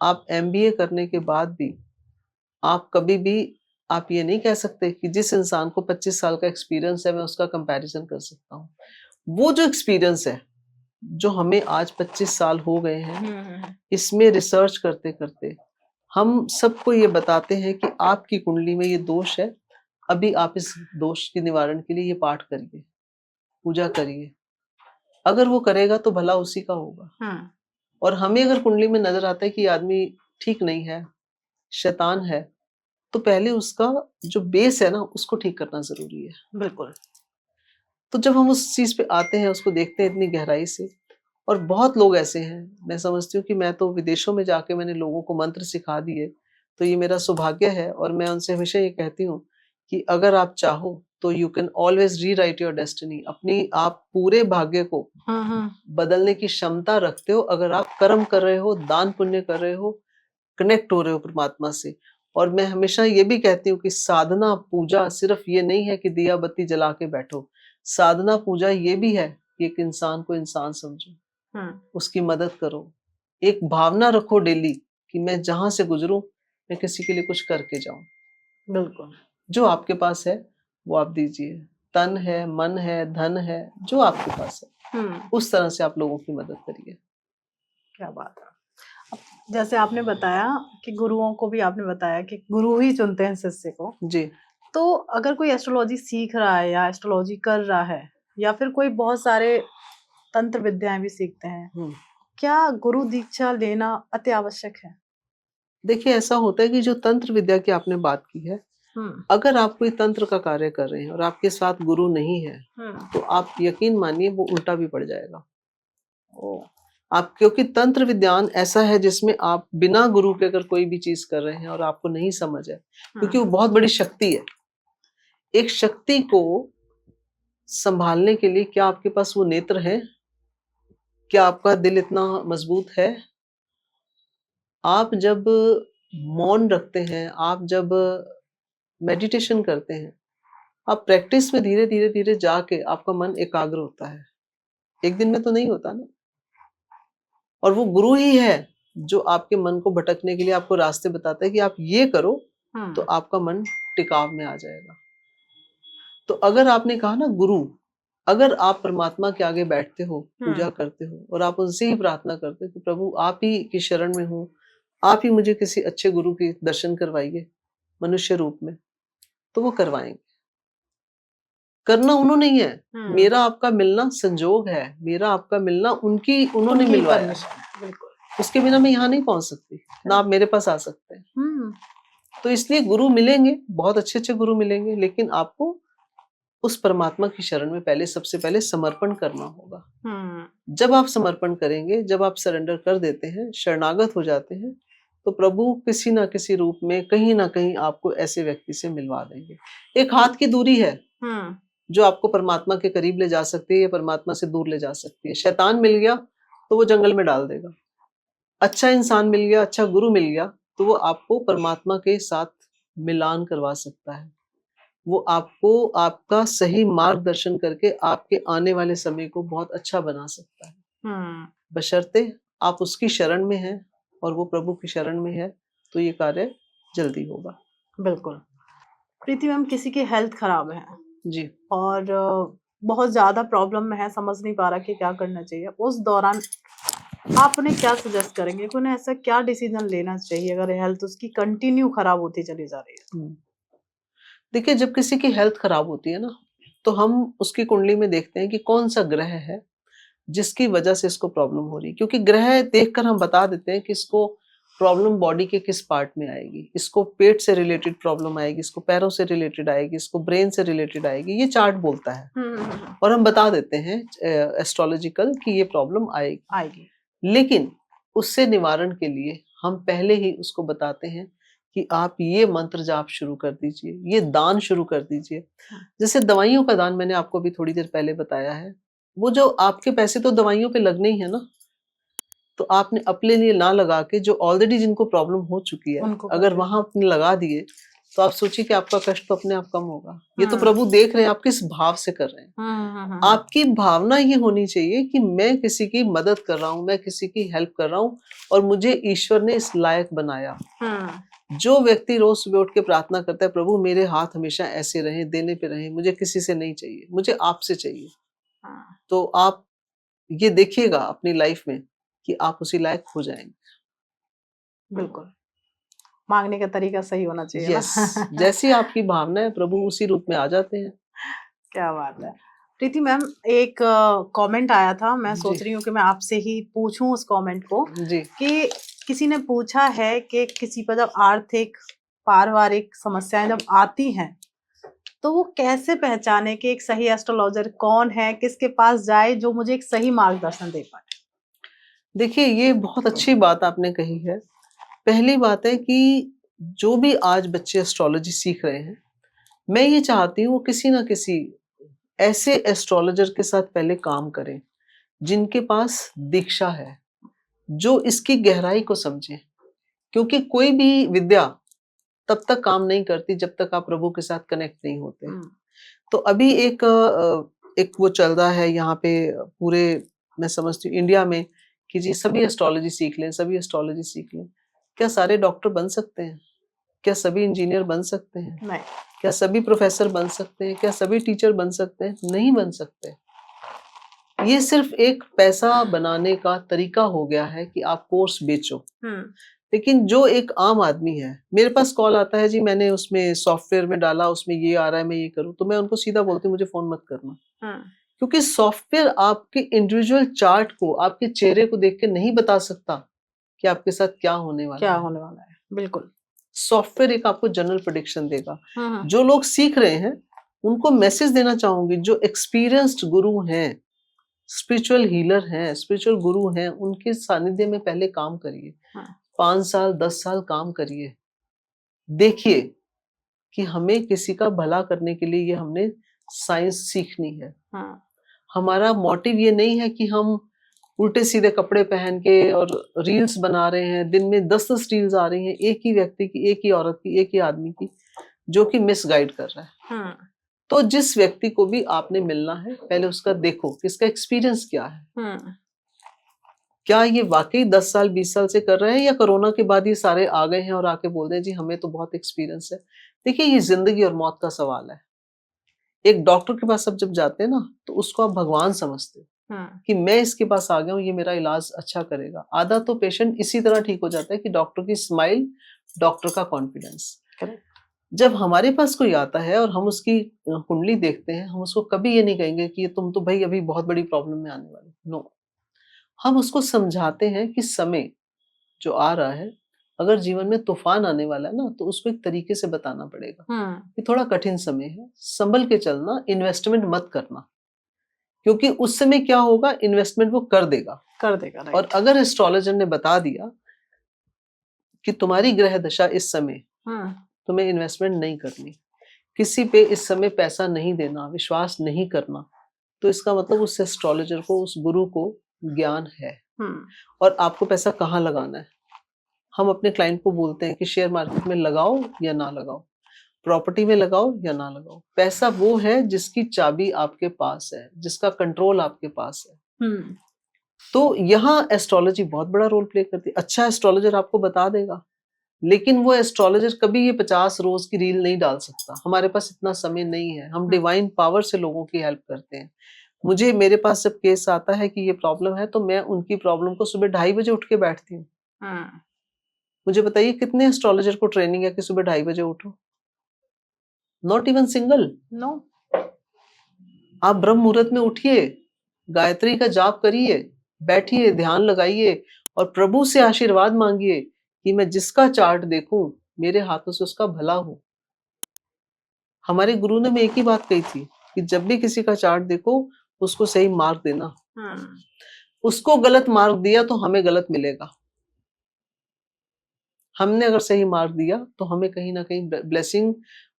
आप एमबीए करने के बाद भी आप कभी भी आप ये नहीं कह सकते कि जिस इंसान को 25 साल का एक्सपीरियंस है मैं उसका कंपैरिजन कर सकता हूँ। वो जो एक्सपीरियंस है, जो हमें आज 25 साल हो गए हैं, इसमें रिसर्च करते-करते हम सबको ये बताते हैं कि आपकी कुंडली में ये दोष है, अभी आप इस दोष के निवारण के लिए ये पाठ करिए, पूजा करिए। अगर वो करेगा तो भला उसी का होगा। और हमें अगर कुंडली में नज़र आता है कि ये आदमी ठीक नहीं है, शैतान है, तो पहले उसका जो बेस है ना, उसको ठीक करना ज़रूरी है। बिल्कुल। तो जब हम उस चीज़ पे आते हैं, उसको देखते हैं इतनी गहराई से, और बहुत लोग ऐसे हैं, मैं समझती हूँ कि मैं तो विदेशों में जाके मैंने लोगों को मंत्र सिखा दिए, तो ये मेरा सौभाग्य है और मैं उनसे हमेशा ये कहती हूँ कि अगर आप चाहो तो you can always rewrite your destiny. अपनी आप पूरे भाग्य को बदलने की क्षमता रखते हो अगर आप कर्म कर रहे हो, दान पुण्य कर रहे हो, कनेक्ट हो रहे हो परमात्मा से। और मैं हमेशा ये भी कहती हूँ कि साधना पूजा सिर्फ ये नहीं है कि दिया बत्ती जला के बैठो। साधना पूजा ये भी है कि एक इंसान को इंसान समझो, उसकी मदद करो। एक भावना रखो डेली कि मैं जहाँ से गुज़रूँ, मैं किसी के लिए कुछ करके जाऊँ। बिल्कुल। जो आपके पास है, वो आप दीजिए। तन है, मन है, धन है, जो आपके पास है, उस तरह से आप लोगों की मदद करिए। क्या बात है। अब जैसे आपने बताया कि गुरुओं को भी आपने बताया कि गुरु ही चुनते हैं शिष्य को। जी। तो अगर कोई एस्ट्रोलॉजी सीख रहा है या एस्ट्रोलॉजी कर रहा है या फिर कोई बहुत सारे तंत्र विद्याएं भी सीखते हैं, क्या गुरु दीक्षा लेना अति आवश्यक है? देखिए ऐसा होता है कि जो तंत्र विद्या की आपने बात की है, अगर आप कोई तंत्र का कार्य कर रहे हैं और आपके साथ गुरु नहीं है, तो आप यकीन मानिए वो उल्टा भी पड़ जाएगा। आप, क्योंकि तंत्र विज्ञान ऐसा है जिसमें आप बिना गुरु के अगर कोई भी चीज़ कर रहे हैं और आपको नहीं समझ है, क्योंकि वो बहुत बड़ी शक्ति है। एक शक्ति को संभालने के लिए क्या आपके पास वो नेत्र हैं? क्या आपका दिल इतना मजबूत है? आप जब मौन रखते हैं, आप जब मेडिटेशन करते हैं, आप प्रैक्टिस में धीरे-धीरे जाके आपका मन एकाग्र होता है। एक दिन में तो नहीं होता ना। और वो गुरु ही है जो आपके मन को भटकने के लिए आपको रास्ते बताता है कि आप ये करो तो आपका मन टिकाव में आ जाएगा। तो अगर आपने कहा ना गुरु, अगर आप परमात्मा के आगे बैठते हो, पूजा करते हो और आप उनसे ही प्रार्थना करते हो कि प्रभु आप ही की शरण में हूँ, आप ही मुझे किसी अच्छे गुरु के दर्शन करवाइए मनुष्य रूप में, तो वो करवाएंगे। करना उन्होंने ही है, मेरा आपका मिलना संजोग है, मेरा आपका मिलना उन्होंने मिलवाया। बिल्कुल। उसके बिना मैं यहाँ नहीं पहुंच सकती, ना आप मेरे पास आ सकते हैं। तो इसलिए गुरु मिलेंगे, बहुत अच्छे-अच्छे गुरु मिलेंगे, लेकिन आपको उस परमात्मा की शरण में पहले सबसे पहले समर्पण करना होगा। जब आप समर्पण करेंगे, जब आप सरेंडर कर देते हैं, शरणागत हो जाते हैं, तो प्रभु किसी ना किसी रूप में कहीं ना कहीं आपको ऐसे व्यक्ति से मिलवा देंगे। एक हाथ की दूरी है, जो आपको परमात्मा के करीब ले जा सकती है या परमात्मा से दूर ले जा सकती है। शैतान मिल गया तो वो जंगल में डाल देगा। अच्छा इंसान मिल गया, अच्छा गुरु मिल गया तो वो आपको परमात्मा के साथ मिलान करवा सकता है। वो आपको आपका सही मार्गदर्शन करके आपके आने वाले समय को बहुत अच्छा बना सकता है, बशर्ते आप उसकी शरण में हैं और वो प्रभु की शरण में है, तो ये कार्य जल्दी होगा। बिल्कुल। प्रीति मैम, किसी की हेल्थ खराब है जी। और बहुत ज़्यादा प्रॉब्लम में है, समझ नहीं पा रहा कि क्या करना चाहिए। उस दौरान आप उन्हें क्या सजेस्ट करेंगे कि उन्हें ऐसा क्या डिसीजन लेना चाहिए अगर हेल्थ उसकी कंटिन्यू खराब होती चली जा रही है? हुँ। देखिए, जब किसी की हेल्थ खराब होती है ना, तो हम उसकी कुंडली में देखते हैं कि कौन-सा ग्रह है, जिसकी वजह से इसको प्रॉब्लम हो रही है। क्योंकि ग्रह देखकर हम बता देते हैं कि इसको प्रॉब्लम बॉडी के किस पार्ट में आएगी। इसको पेट से रिलेटेड प्रॉब्लम आएगी, इसको पैरों से रिलेटेड आएगी, इसको ब्रेन से रिलेटेड आएगी, ये चार्ट बोलता है। और हम बता देते हैं एस्ट्रोलॉजिकल कि ये प्रॉब्लम आएगी। लेकिन उससे निवारण के लिए हम पहले ही उसको बताते हैं कि आप ये मंत्र जाप शुरू कर दीजिए, ये दान शुरू कर दीजिए। जैसे दवाइयों का दान मैंने आपको अभी थोड़ी देर पहले बताया है, वो जो आपके पैसे तो दवाइयों पे लगने ही है ना, तो आपने अपने लिए ना लगा के जो ऑलरेडी जिनको प्रॉब्लम हो चुकी है, उनको अगर कर वहां अपने लगा दिए तो आप सोचिए कि आपका कष्ट तो अपने आप कम होगा। ये तो हाँ। प्रभु देख रहे हैं आप किस भाव से कर रहे हैं। आपकी भावना ये होनी चाहिए कि मैं किसी की मदद कर रहा हूँ, मैं किसी की हेल्प कर रहा हूँ और मुझे ईश्वर ने इस लायक बनाया। जो व्यक्ति रोज सुबह उठ के प्रार्थना करता है, प्रभु मेरे हाथ हमेशा ऐसे रहें, देने पे रहें, मुझे किसी से नहीं चाहिए, मुझे आपसे चाहिए, तो आप ये देखिएगा अपनी लाइफ में कि आप उसी लायक हो जाएंगे। बिल्कुल, मांगने का तरीका सही होना चाहिए यस, ना। जैसी आपकी भावना है प्रभु उसी रूप में आ जाते हैं। क्या बात है। प्रीति मैम, एक कमेंट आया था, मैं जी। सोच रही हूँ कि मैं आपसे ही पूछूं उस कमेंट को जी। कि किसी ने पूछा है कि किसी पर जब आर्थिक पारिवारिक समस्याएं जब आती हैं तो वो कैसे पहचाने कि एक सही एस्ट्रोलॉजर कौन है, किसके पास जाए जो मुझे एक सही मार्गदर्शन दे पाए? देखिए, ये बहुत अच्छी बात आपने कही है। पहली बात है कि जो भी आज बच्चे एस्ट्रोलॉजी सीख रहे हैं, मैं ये चाहती हूँ वो किसी ना किसी ऐसे एस्ट्रोलॉजर के साथ पहले काम करें, जिनके पास दीक्षा है, जो इसकी गहराई को समझे। क्योंकि कोई भी विद्या तब तक काम नहीं करती जब तक आप प्रभु के साथ कनेक्ट नहीं होते। तो अभी एक वो चल रहा है यहाँ पे पूरे, मैं समझती हूँ इंडिया में, कि जी सभी एस्ट्रोलॉजी सीख लें, सभी एस्ट्रोलॉजी सीख लें। क्या सारे डॉक्टर बन सकते हैं? क्या सभी इंजीनियर बन सकते हैं? नहीं। क्या सभी प्रोफेसर बन सकते हैं? क्या सभी टीचर बन सकते हैं? नहीं बन सकते। ये सिर्फ एक पैसा बनाने का तरीका हो गया है कि आप कोर्स बेचो। लेकिन जो एक आम आदमी है, मेरे पास कॉल आता है, जी मैंने उसमें सॉफ्टवेयर में डाला, उसमें ये आ रहा है, मैं ये करूँ, तो मैं उनको सीधा बोलती हूँ मुझे फ़ोन मत करना। क्योंकि सॉफ्टवेयर आपके इंडिविजुअल चार्ट को, आपके चेहरे को देख के नहीं बता सकता कि आपके साथ क्या होने वाला है। बिल्कुल। सॉफ्टवेयर एक आपको जनरल प्रेडिक्शन देगा। जो लोग सीख रहे हैं, उनको मैसेज देना चाहूँगी, जो एक्सपीरियंस्ड गुरु हैं, स्पिरिचुअल हीलर हैं, स्पिरिचुअल गुरु हैं, उनके सानिध्य में पहले काम करिए। 5 साल, 10 साल काम करिए। देखिए कि हमें किसी का भला करने के लिए ये हमने साइंस सीखनी है। हमारा मोटिव ये नहीं है कि हम उल्टे-सीधे कपड़े पहन के और रील्स बना रहे हैं, दिन में 10-10 रील्स आ रही हैं, एक ही व्यक्ति की, एक ही औरत की, एक ही आदमी की, जो कि मिसगाइड कर रहा है। तो जिस व्यक्ति को भी आपने मिलना है, पहले उसका देखो कि इसका एक्सपीरियंस क्या है। क्या ये वाक़ई 10 साल 20 साल से कर रहे हैं या कोरोना के बाद ये सारे आ गए हैं और आके बोल रहे हैं जी हमें तो बहुत एक्सपीरियंस है। देखिए, ये ज़िंदगी और मौत का सवाल है। एक डॉक्टर के पास आप जब जाते हैं ना, तो उसको आप भगवान समझते हो कि मैं इसके पास आ गया हूँ, ये मेरा इलाज अच्छा करेगा। आधा तो पेशेंट इसी तरह ठीक हो जाता है कि डॉक्टर की स्माइल, डॉक्टर का कॉन्फिडेंस। जब हमारे पास कोई आता है और हम उसकी कुंडली देखते हैं, हम उसको कभी ये नहीं कहेंगे कि तुम तो भई अभी बहुत बड़ी प्रॉब्लम में आने वाले हो। नो, हम उसको समझाते हैं कि समय जो आ रहा है, अगर जीवन में तूफान आने वाला है ना, तो उसको एक तरीके से बताना पड़ेगा कि थोड़ा कठिन समय है, संभल के चलना, इन्वेस्टमेंट मत करना। क्योंकि उस समय क्या होगा, इन्वेस्टमेंट वो कर देगा। और अगर एस्ट्रोलॉजर ने बता दिया कि तुम्हारी ग्रह दशा इस समय तुम्हें इन्वेस्टमेंट नहीं करनी, किसी पे इस समय पैसा नहीं देना, विश्वास नहीं करना, तो इसका मतलब उस एस्ट्रोलॉजर को, उस गुरु को ज्ञान है और आपको पैसा कहाँ लगाना है। हम अपने क्लाइंट को बोलते हैं कि शेयर मार्केट में लगाओ या ना लगाओ, प्रॉपर्टी में लगाओ या ना लगाओ। पैसा वो है जिसकी चाबी आपके पास है, जिसका कंट्रोल आपके पास है। तो यहाँ एस्ट्रोलॉजी बहुत बड़ा रोल प्ले करती है। अच्छा एस्ट्रोलॉजर आपको बता देगा, लेकिन वो एस्ट्रोलॉजर कभी ये 50 रोज की रील नहीं डाल सकता। हमारे पास इतना समय नहीं है। हम डिवाइन पावर से लोगों की हेल्प करते हैं। मुझे, मेरे पास जब केस आता है कि ये प्रॉब्लम है, तो मैं उनकी प्रॉब्लम को सुबह 2:30 बजे उठ के बैठती हूँ। मुझे बताइए कितने एस्ट्रोलॉजर को ट्रेनिंग है कि सुबह 2:30 बजे उठो? Not even single. नो। आप ब्रह्म मुहूर्त में उठिए, गायत्री का जाप करिए, बैठिए, ध्यान लगाइए और प्रभु से आशीर्वाद मांगिए कि मैं जिसका चार्ट देखूं, मेरे हाथों से उसका भला हो। हमारे गुरु ने में एक ही बात कही थी कि जब भी किसी का चार्ट देखो, उसको सही मार्क देना। उसको गलत मार्क दिया तो हमें गलत मिलेगा। हमने अगर सही मार्क दिया तो हमें कहीं ना कहीं ब्लेसिंग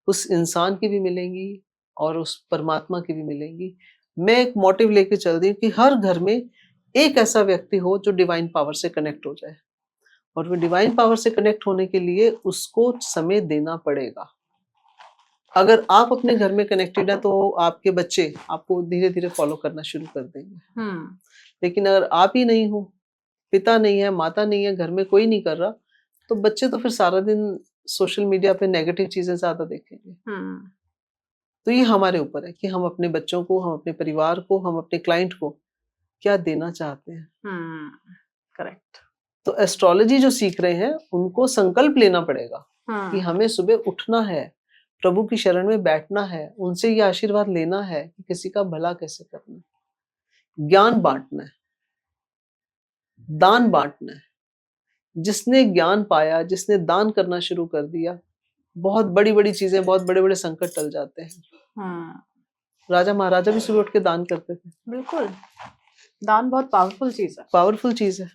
उस इंसान की भी मिलेंगी और उस परमात्मा की भी मिलेंगी। मैं एक मोटिव लेके चल रही हूँ कि हर घर में एक ऐसा व्यक्ति हो जो डिवाइन पावर से कनेक्ट हो जाए, और वो डिवाइन पावर से कनेक्ट होने के लिए उसको समय देना पड़ेगा। अगर आप अपने घर में कनेक्टेड है तो आपके बच्चे आपको धीरे धीरे फॉलो करना शुरू कर देंगे। लेकिन अगर आप ही नहीं हो, पिता नहीं है, माता नहीं है, घर में कोई नहीं कर रहा, तो बच्चे तो फिर सारा दिन सोशल मीडिया पे नेगेटिव चीजें ज्यादा देखेंगे। तो ये हमारे ऊपर है कि हम अपने बच्चों को, हम अपने परिवार को, हम अपने क्लाइंट को क्या देना चाहते हैं। करेक्ट। तो एस्ट्रोलॉजी जो सीख रहे हैं उनको संकल्प लेना पड़ेगा कि हमें सुबह उठना है, प्रभु की शरण में बैठना है, उनसे ये आशीर्वाद लेना है कि किसी का भला कैसे करना है, ज्ञान बांटना है, दान बांटना है। जिसने ज्ञान पाया, जिसने दान करना शुरू कर दिया, बहुत बड़ी बड़ी चीजें, बहुत बड़े बड़े संकट टल जाते हैं। राजा महाराजा भी सुबह उठ के दान करते थे। बिल्कुल, दान बहुत पावरफुल चीज है। पावरफुल चीज है।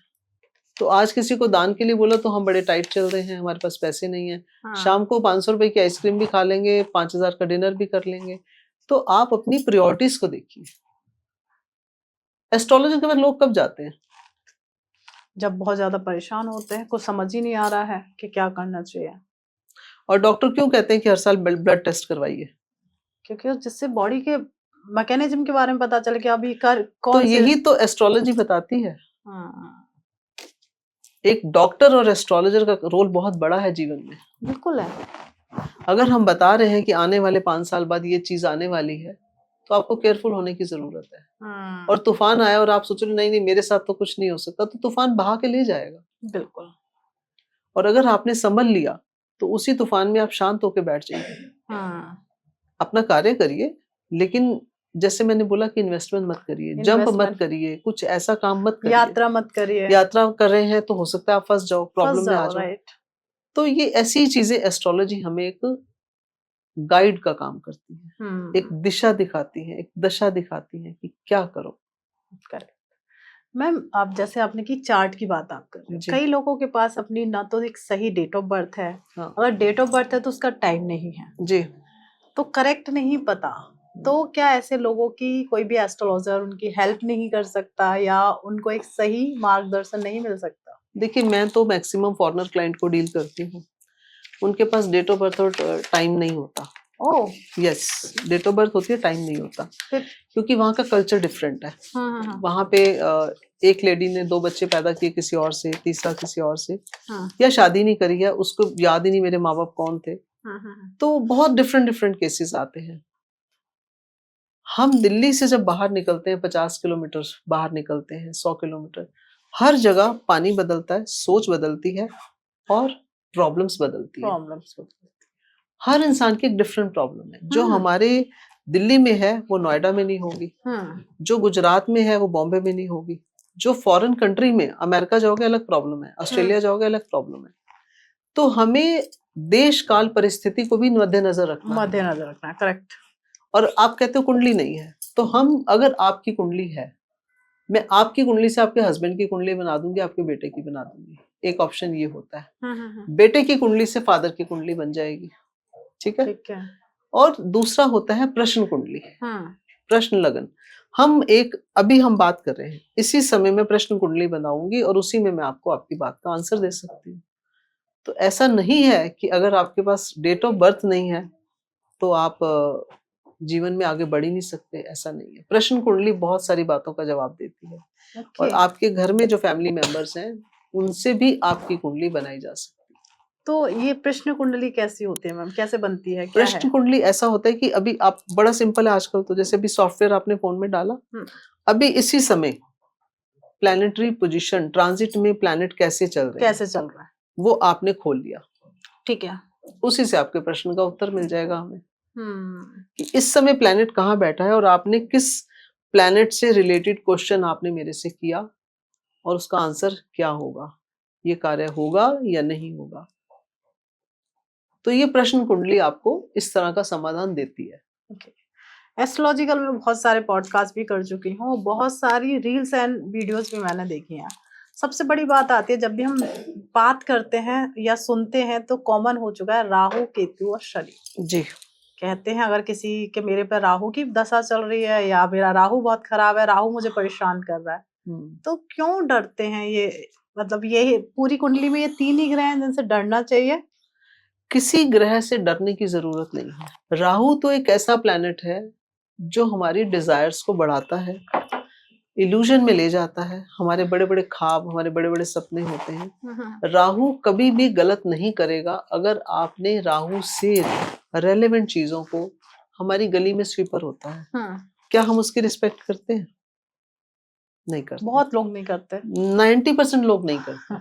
तो आज किसी को दान के लिए बोला तो हम बड़े टाइट चल रहे हैं, हमारे पास पैसे नहीं है। शाम को 500 रुपए की आइसक्रीम भी खा लेंगे, 5000 का डिनर भी कर लेंगे। तो आप अपनी प्रायोरिटीज को देखिए। एस्ट्रोलॉजी के बाद लोग कब जाते हैं? जब बहुत ज्यादा परेशान होते हैं, कुछ समझ ही नहीं आ रहा है कि क्या करना चाहिए। और डॉक्टर क्यों कहते हैं कि हर साल ब्लड टेस्ट करवाइए? क्योंकि जिससे बॉडी के मैकेनिज्म के बारे में पता चले कि अभी तो कौन से। यही तो एस्ट्रोलॉजी बताती है। एक डॉक्टर और एस्ट्रोलॉजर का रोल बहुत बड़ा है जीवन में। बिल्कुल है। अगर हम बता रहे हैं कि आने वाले 5 साल बाद ये चीज आने वाली है, तो आपको केयरफुल होने की जरूरत है। और तूफान आया और आप सोच रहे नहीं नहीं मेरे साथ तो कुछ नहीं हो सकता, तो तूफान बहा के ले जाएगा। बिल्कुल। और अगर आपने संभल लिया तो उसी तूफान में आप शांत होकर बैठ जाइए। अपना कार्य करिए, लेकिन जैसे मैंने बोला कि इन्वेस्टमेंट मत करिए, जंप मत करिए, कुछ ऐसा काम मत करिए, यात्रा मत करिए। यात्रा कर रहे हैं तो हो सकता है आप फंस जाओ, प्रॉब्लम में आ जाओ। राइट। तो ये ऐसी चीजें एस्ट्रोलॉजी हमें एक गाइड का काम करती है, एक दिशा दिखाती है, एक दशा दिखाती है कि क्या करो। करेक्ट। मैम, आप जैसे आपने की चार्ट की बात आप कर रहे हो, कई लोगों के पास अपनी ना तो एक सही डेट ऑफ बर्थ है। अगर डेट ऑफ बर्थ है तो उसका टाइम नहीं है जी, तो करेक्ट नहीं पता, तो क्या ऐसे लोगों की कोई भी एस्ट्रोलॉजर उनकी हेल्प नहीं कर सकता या उनको एक सही मार्गदर्शन नहीं मिल सकता? देखिए मैं तो मैक्सिमम फॉरेनर क्लाइंट को डील करती हूँ, उनके पास डेट ऑफ बर्थ और टाइम नहीं होता। Oh yes, date of birth होती है, टाइम नहीं होता, क्योंकि वहाँ का कल्चर डिफरेंट है। वहाँ पे एक लेडी ने 2 बच्चे पैदा किए किसी और से, तीसरा किसी और से, या शादी नहीं करी है, उसको याद ही नहीं मेरे माँ बाप कौन थे। तो बहुत डिफरेंट डिफरेंट केसेस आते हैं। हम दिल्ली से जब बाहर निकलते हैं, 50 किलोमीटर बाहर निकलते हैं, 100 किलोमीटर, हर जगह पानी बदलता है, सोच बदलती है और प्रॉब्लम्स बदलती है। हर इंसान की एक डिफरेंट प्रॉब्लम है। जो हमारे दिल्ली में है वो नोएडा में नहीं होगी, जो गुजरात में है वो बॉम्बे में नहीं होगी, जो फॉरेन कंट्री में, अमेरिका जाओगे अलग प्रॉब्लम है, ऑस्ट्रेलिया जाओगे अलग प्रॉब्लम है। तो हमें देश काल परिस्थिति को भी मद्देनजर रखना है। करेक्ट। और आप कहते हो कुंडली नहीं है, तो हम, अगर आपकी कुंडली है, मैं आपकी कुंडली से आपके हस्बैंड की कुंडली बना दूंगी, आपके बेटे की बना दूंगी। एक ऑप्शन ये होता है। बेटे की कुंडली से फादर की कुंडली बन जाएगी, ठीक है? और दूसरा होता है प्रश्न कुंडली, हम्म प्रश्न लगन। अभी हम बात कर रहे हैं, इसी समय में प्रश्न कुंडली बनाऊंगी और उसी में मैं आपको आपकी बात का आंसर दे सकती हूँ। तो ऐसा नहीं है कि अगर आपके पास डेट ऑफ बर्थ नहीं है तो आप जीवन में आगे बढ़ ही नहीं सकते, ऐसा नहीं है। प्रश्न कुंडली बहुत सारी बातों का जवाब देती है और ओके। आपके घर में जो फैमिली मेंबर्स हैं उनसे भी आपकी कुंडली बनाई जा सकती है। तो ये प्रश्न कुंडली कैसी होती है मैम, कैसे बनती है, क्या है? प्रश्न कुंडली ऐसा होता है कि अभी आप, बड़ा सिंपल है आजकल तो, जैसे अभी सॉफ्टवेयर आपने फोन में डाला, अभी इसी समय प्लैनेटरी पोजीशन, ट्रांजिट में प्लैनेट कैसे चल रहे हैं, कैसे चल रहा है, वो आपने खोल लिया, ठीक है। उसी से आपके प्रश्न का उत्तर मिल जाएगा हमें हम्म कि इस समय प्लैनेट कहाँ बैठा है और आपने किस प्लैनेट से रिलेटेड क्वेश्चन आपने मेरे से किया और उसका आंसर क्या होगा, ये कार्य होगा या नहीं होगा। तो ये प्रश्न कुंडली आपको इस तरह का समाधान देती है। एस्ट्रोलॉजिकल में बहुत सारे पॉडकास्ट भी कर चुकी हूँ, बहुत सारी रील्स एंड वीडियोस भी मैंने देखी हैं। सबसे बड़ी बात आती है जब भी हम बात करते हैं या सुनते हैं तो कॉमन हो चुका है राहु केतु और शनि। जी, कहते हैं अगर किसी के मेरे पर राहु की दशा चल रही है या मेरा राहु बहुत खराब है, राहु मुझे परेशान कर रहा है, तो क्यों डरते हैं ये? मतलब ये पूरी कुंडली में ये 3 ही ग्रह हैं जिनसे डरना चाहिए? किसी ग्रह से डरने की जरूरत नहीं है। राहु तो एक ऐसा प्लैनेट है जो हमारी डिजायर्स को बढ़ाता है, इल्यूजन में ले जाता है, हमारे बड़े बड़े ख्वाब, हमारे बड़े बड़े सपने होते हैं। राहु कभी भी गलत नहीं करेगा अगर आपने राहु से रेलेवेंट चीजों को, हमारी गली में स्वीपर होता है, क्या हम उसकी रिस्पेक्ट करते हैं? नहीं करते। बहुत लोग नहीं करते। 90% लोग नहीं करते।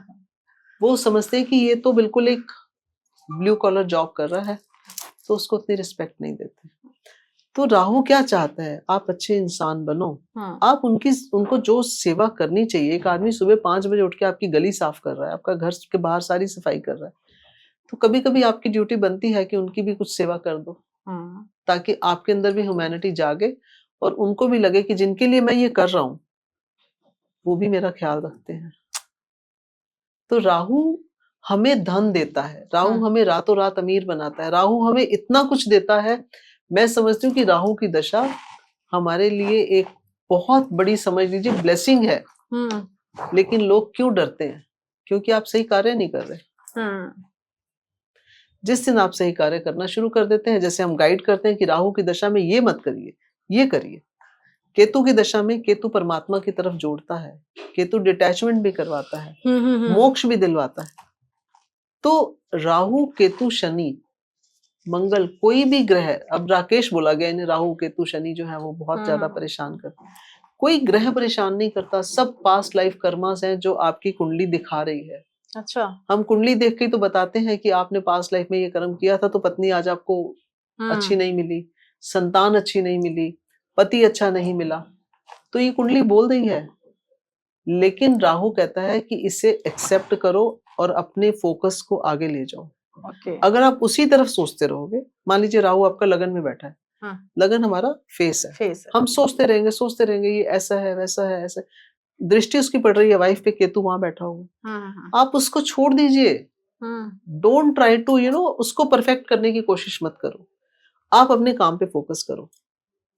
वो समझते हैं कि ये तो बिल्कुल एक ब्लू कॉलर जॉब कर रहा है, तो उसको उतनी रिस्पेक्ट नहीं देते। तो राहु क्या चाहता है, आप अच्छे इंसान बनो, आप उनको जो सेवा करनी चाहिए। एक आदमी सुबह 5 बजे उठ के आपकी गली साफ कर रहा है, आपका घर के बाहर सारी सफाई कर रहा है, तो कभी कभी आपकी ड्यूटी बनती है कि उनकी भी कुछ सेवा कर दो, ताकि आपके अंदर भी ह्यूमैनिटी जागे और उनको भी लगे कि जिनके लिए मैं ये कर रहा हूं वो भी मेरा ख्याल रखते हैं। तो राहु हमें धन देता है, राहु हमें रातों रात अमीर बनाता है, राहु हमें इतना कुछ देता है। मैं समझती हूँ कि राहु की दशा हमारे लिए एक बहुत बड़ी, समझ लीजिए, ब्लेसिंग है। लेकिन लोग क्यों डरते हैं? क्योंकि आप सही कार्य नहीं कर रहे। जिस दिन आप सही कार्य करना शुरू कर देते हैं, जैसे हम गाइड करते हैं कि राहु की दशा में ये मत करिए, ये करिए। केतु की दशा में केतु परमात्मा की तरफ जोड़ता है, केतु डिटैचमेंट भी करवाता है, मोक्ष भी दिलवाता है। तो राहु केतु शनि मंगल, कोई भी ग्रह, अब राकेश बोला गया इन्हें, राहु केतु शनि जो है वो बहुत ज्यादा परेशान करते हैं। कोई ग्रह परेशान नहीं करता, सब पास्ट लाइफ कर्मास हैं जो आपकी कुंडली दिखा रही है। अच्छा। हम कुंडली देख के तो बताते हैं कि आपने पास्ट लाइफ में ये कर्म किया था, तो पत्नी आज आपको अच्छी नहीं मिली, संतान अच्छी नहीं मिली, पति अच्छा नहीं मिला, तो ये कुंडली बोल रही है। लेकिन राहु कहता है कि इसे एक्सेप्ट करो और अपने फोकस को आगे ले जाओ। अगर आप उसी तरफ सोचते रहोगे, मान लीजिए राहु आपका लगन में बैठा है, लगन हमारा फेस है, हम सोचते रहेंगे ये ऐसा है, वैसा है, ऐसा है। दृष्टि उसकी पड़ रही है वाइफ पे, केतु वहां बैठा होगा, आप उसको छोड़ दीजिए। डोंट ट्राई टू उसको परफेक्ट करने की कोशिश मत करो, आप अपने काम पे फोकस करो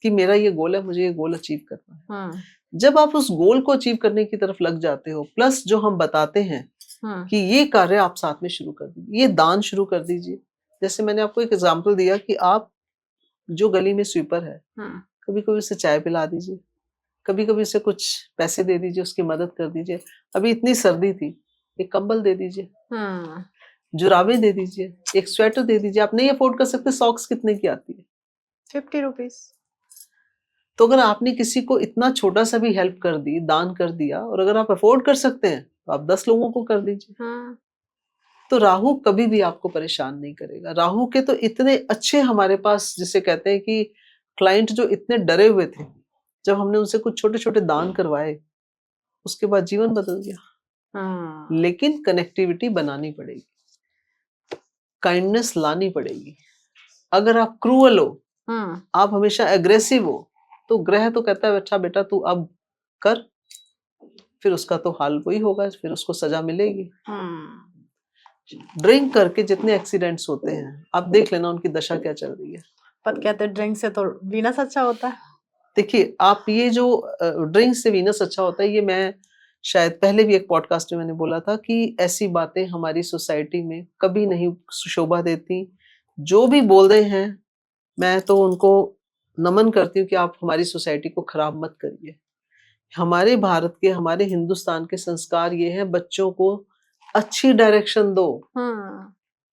कि मेरा ये गोल है, मुझे ये गोल अचीव करना है। जब आप उस गोल को अचीव करने की तरफ लग जाते हो, प्लस जो हम बताते हैं कि ये कार्य आप साथ में शुरू कर दीजिए, ये दान शुरू कर दीजिए। जैसे मैंने आपको एक एग्जांपल दिया कि आप जो गली में स्वीपर है, कभी कभी उसे चाय पिला दीजिए, कभी कभी उसे कुछ पैसे दे दीजिए, उसकी मदद कर दीजिए। अभी इतनी सर्दी थी, एक कंबल दे दीजिए, जुराबे दे दीजिए, एक स्वेटर दे दीजिए। आप नहीं अफोर्ड कर सकते, सॉक्स कितने की आती है? 50 रुपीज। तो अगर आपने किसी को इतना छोटा सा भी हेल्प कर दी, दान कर दिया, और अगर आप अफोर्ड कर सकते हैं तो आप 10 लोगों को कर दीजिए। तो राहु कभी भी आपको परेशान नहीं करेगा। राहु के तो इतने अच्छे हमारे पास, जिसे कहते हैं कि क्लाइंट जो इतने डरे हुए थे, जब हमने उनसे कुछ छोटे छोटे दान करवाए, उसके बाद जीवन बदल गया। लेकिन कनेक्टिविटी बनानी पड़ेगी, काइंडनेस लानी पड़ेगी। अगर आप क्रूअल हो, आप हमेशा एग्रेसिव हो, तो ग्रह तो कहता है अच्छा बेटा तू अब कर, फिर उसका तो हाल वही होगा, फिर उसको सजा मिलेगी। ड्रिंक करके जितने एक्सीडेंट्स होते हैं, आप देख लेना उनकी दशा क्या चल रही है। पर कहते ड्रिंक से तो वीनस अच्छा होता है। देखिए, आप ये जो ड्रिंक से वीनस अच्छा होता है, ये मैं शायद पहले भी एक पॉडकास्ट में मैंने बोला था कि ऐसी बातें हमारी सोसाइटी में कभी नहीं शोभा देती। जो भी बोल रहे हैं, मैं तो उनको नमन करती हूँ कि आप हमारी सोसाइटी को खराब मत करिए। हमारे भारत के, हमारे हिंदुस्तान के संस्कार ये हैं, बच्चों को अच्छी डायरेक्शन दो।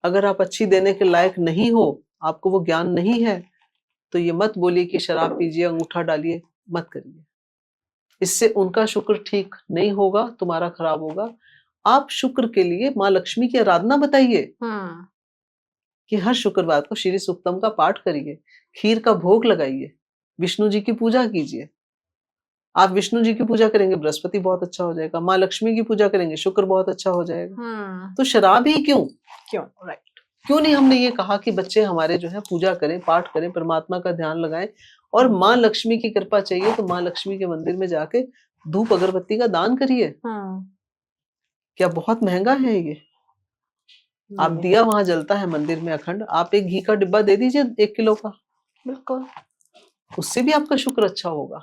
अगर आप अच्छी देने के लायक नहीं हो, आपको वो ज्ञान नहीं है, तो ये मत बोलिए कि शराब पीजिए, अंगूठा डालिए, मत करिए। इससे उनका शुक्र ठीक नहीं होगा, तुम्हारा खराब होगा। आप शुक्र के लिए माँ लक्ष्मी की आराधना बताइए कि हर शुक्रवार को श्री सूक्तम का पाठ करिए, खीर का भोग लगाइए, विष्णु जी की पूजा कीजिए। आप विष्णु जी की पूजा करेंगे, बृहस्पति बहुत अच्छा हो जाएगा। माँ लक्ष्मी की पूजा करेंगे, शुक्र बहुत अच्छा हो जाएगा। तो शराब ही क्यों? राइट। क्यों नहीं हमने ये कहा कि बच्चे हमारे जो है पूजा करें, पाठ करें, परमात्मा का ध्यान लगाएं, और माँ लक्ष्मी की कृपा चाहिए तो माँ लक्ष्मी के मंदिर में जाके धूप अगरबत्ती का दान करिए। क्या बहुत महंगा है ये? आप दिया वहां जलता है मंदिर में अखंड, आप एक घी का डिब्बा दे दीजिए 1 किलो का, बिल्कुल, उससे भी आपका शुक्र अच्छा होगा।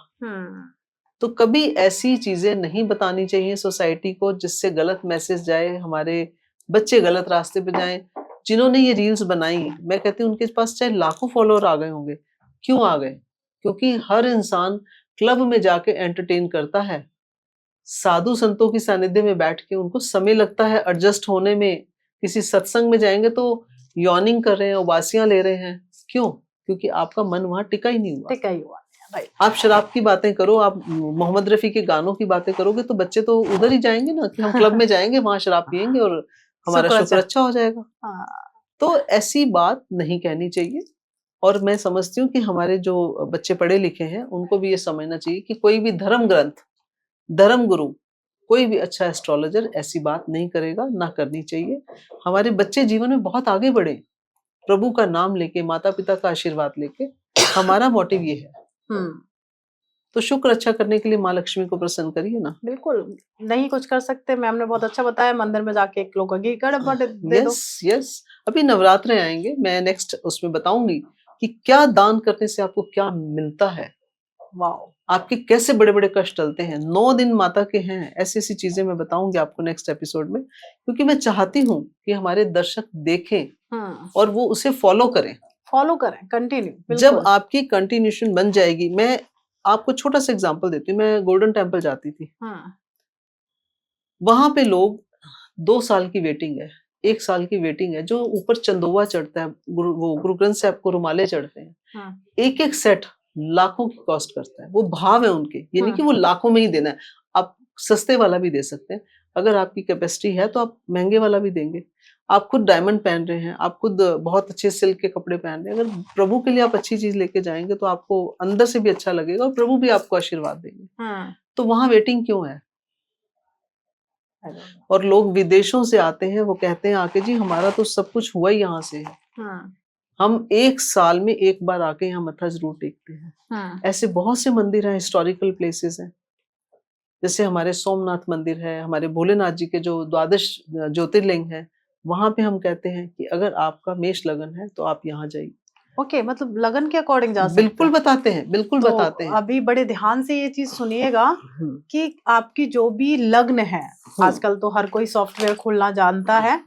तो कभी ऐसी चीजें नहीं बतानी चाहिए सोसाइटी को जिससे गलत मैसेज जाए, हमारे बच्चे गलत रास्ते पे जाएं। जिन्होंने ये रील्स बनाई, मैं कहती हूँ उनके पास चाहे लाखों फॉलोअर आ गए होंगे। क्यों आ गए? क्योंकि हर इंसान क्लब में जाके एंटरटेन करता है, साधु संतों की सानिध्य में बैठ के उनको समय लगता है एडजस्ट होने में। किसी सत्संग में जाएंगे तो यॉर्निंग कर रहे हैं, उबासियां ले रहे हैं। क्यों? क्योंकि आपका मन वहां टिका ही नहीं हुआ। टिका ही हुआ, राइट। आप शराब की बातें करो, आप मोहम्मद रफी के गानों की बातें करोगे तो बच्चे तो उधर ही जाएंगे ना, कि हम क्लब में जाएंगे, वहां शराब पियेंगे और हमारा शुक्र अच्छा हो जाएगा। तो ऐसी बात नहीं कहनी चाहिए। और मैं समझती हूँ कि हमारे जो बच्चे पढ़े लिखे हैं उनको भी ये समझना चाहिए कि कोई भी धर्म ग्रंथ, धर्म गुरु, कोई भी अच्छा एस्ट्रोलॉजर ऐसी बात नहीं करेगा, ना करनी चाहिए। हमारे बच्चे जीवन में बहुत आगे बढ़े, प्रभु का नाम लेके, माता पिता का आशीर्वाद लेके, हमारा मोटिव ये है। तो शुक्र अच्छा करने के लिए माँ लक्ष्मी को प्रसन्न करिए ना। बिल्कुल, नहीं कुछ कर सकते, मैम ने बहुत अच्छा बताया, मंदिर में जाके 1 किलो का घी का डब्बा दे दो। यस, अभी नवरात्रे आएंगे, मैं नेक्स्ट उसमें बताऊंगी कि क्या दान करने से आपको क्या मिलता है। वाओ, आपके कैसे बड़े बड़े कष्ट टलते हैं। 9 दिन माता के हैं, ऐसी ऐसी चीजें मैं बताऊंगी आपको नेक्स्ट एपिसोड में, क्योंकि मैं चाहती हूँ कि हमारे दर्शक देखें और वो उसे फॉलो करें, कंटिन्यू। जब आपकी कंटिन्यूशन बन जाएगी। मैं आपको छोटा सा एग्जांपल देती हूँ। मैं गोल्डन टेम्पल जाती थी, वहां पे लोग 2 साल की वेटिंग है, 1 साल की वेटिंग है। जो ऊपर चंदोवा चढ़ता है, गुरु ग्रंथ साहब को रुमाले चढ़ते हैं, एक एक सेट लाखों की कॉस्ट करता है। वो भाव है उनके, ये नहीं कि वो लाखों में ही देना है। आप सस्ते वाला भी दे सकते हैं, अगर आपकी कैपेसिटी है तो आप महंगे वाला भी देंगे। आप खुद डायमंड पहन रहे हैं, आप खुद बहुत अच्छे सिल्क के कपड़े पहन रहे हैं, अगर प्रभु के लिए आप अच्छी चीज लेके जाएंगे तो आपको अंदर से भी अच्छा लगेगा और प्रभु भी आपको आशीर्वाद देंगे। तो वहां वेटिंग क्यों है? और लोग विदेशों से आते हैं, वो कहते हैं आके जी हमारा तो सब कुछ हुआ ही यहाँ से है, हम 1 साल में 1 बार आके यहाँ मत्था जरूर टेकते हैं। ऐसे बहुत से मंदिर हैं, हिस्टोरिकल प्लेसेस हैं, जैसे हमारे सोमनाथ मंदिर है, हमारे भोलेनाथ जी के जो 12 ज्योतिर्लिंग है, वहां पे हम कहते हैं कि अगर आपका मेष लगन है तो आप यहाँ जाइए। ओके, मतलब लगन के अकॉर्डिंग जा सकते हैं। बिल्कुल बताते हैं, बिल्कुल तो बताते हैं। अभी बड़े ध्यान से ये चीज सुनिएगा कि आपकी जो भी लग्न है, आजकल तो हर कोई सॉफ्टवेयर खोलना जानता है,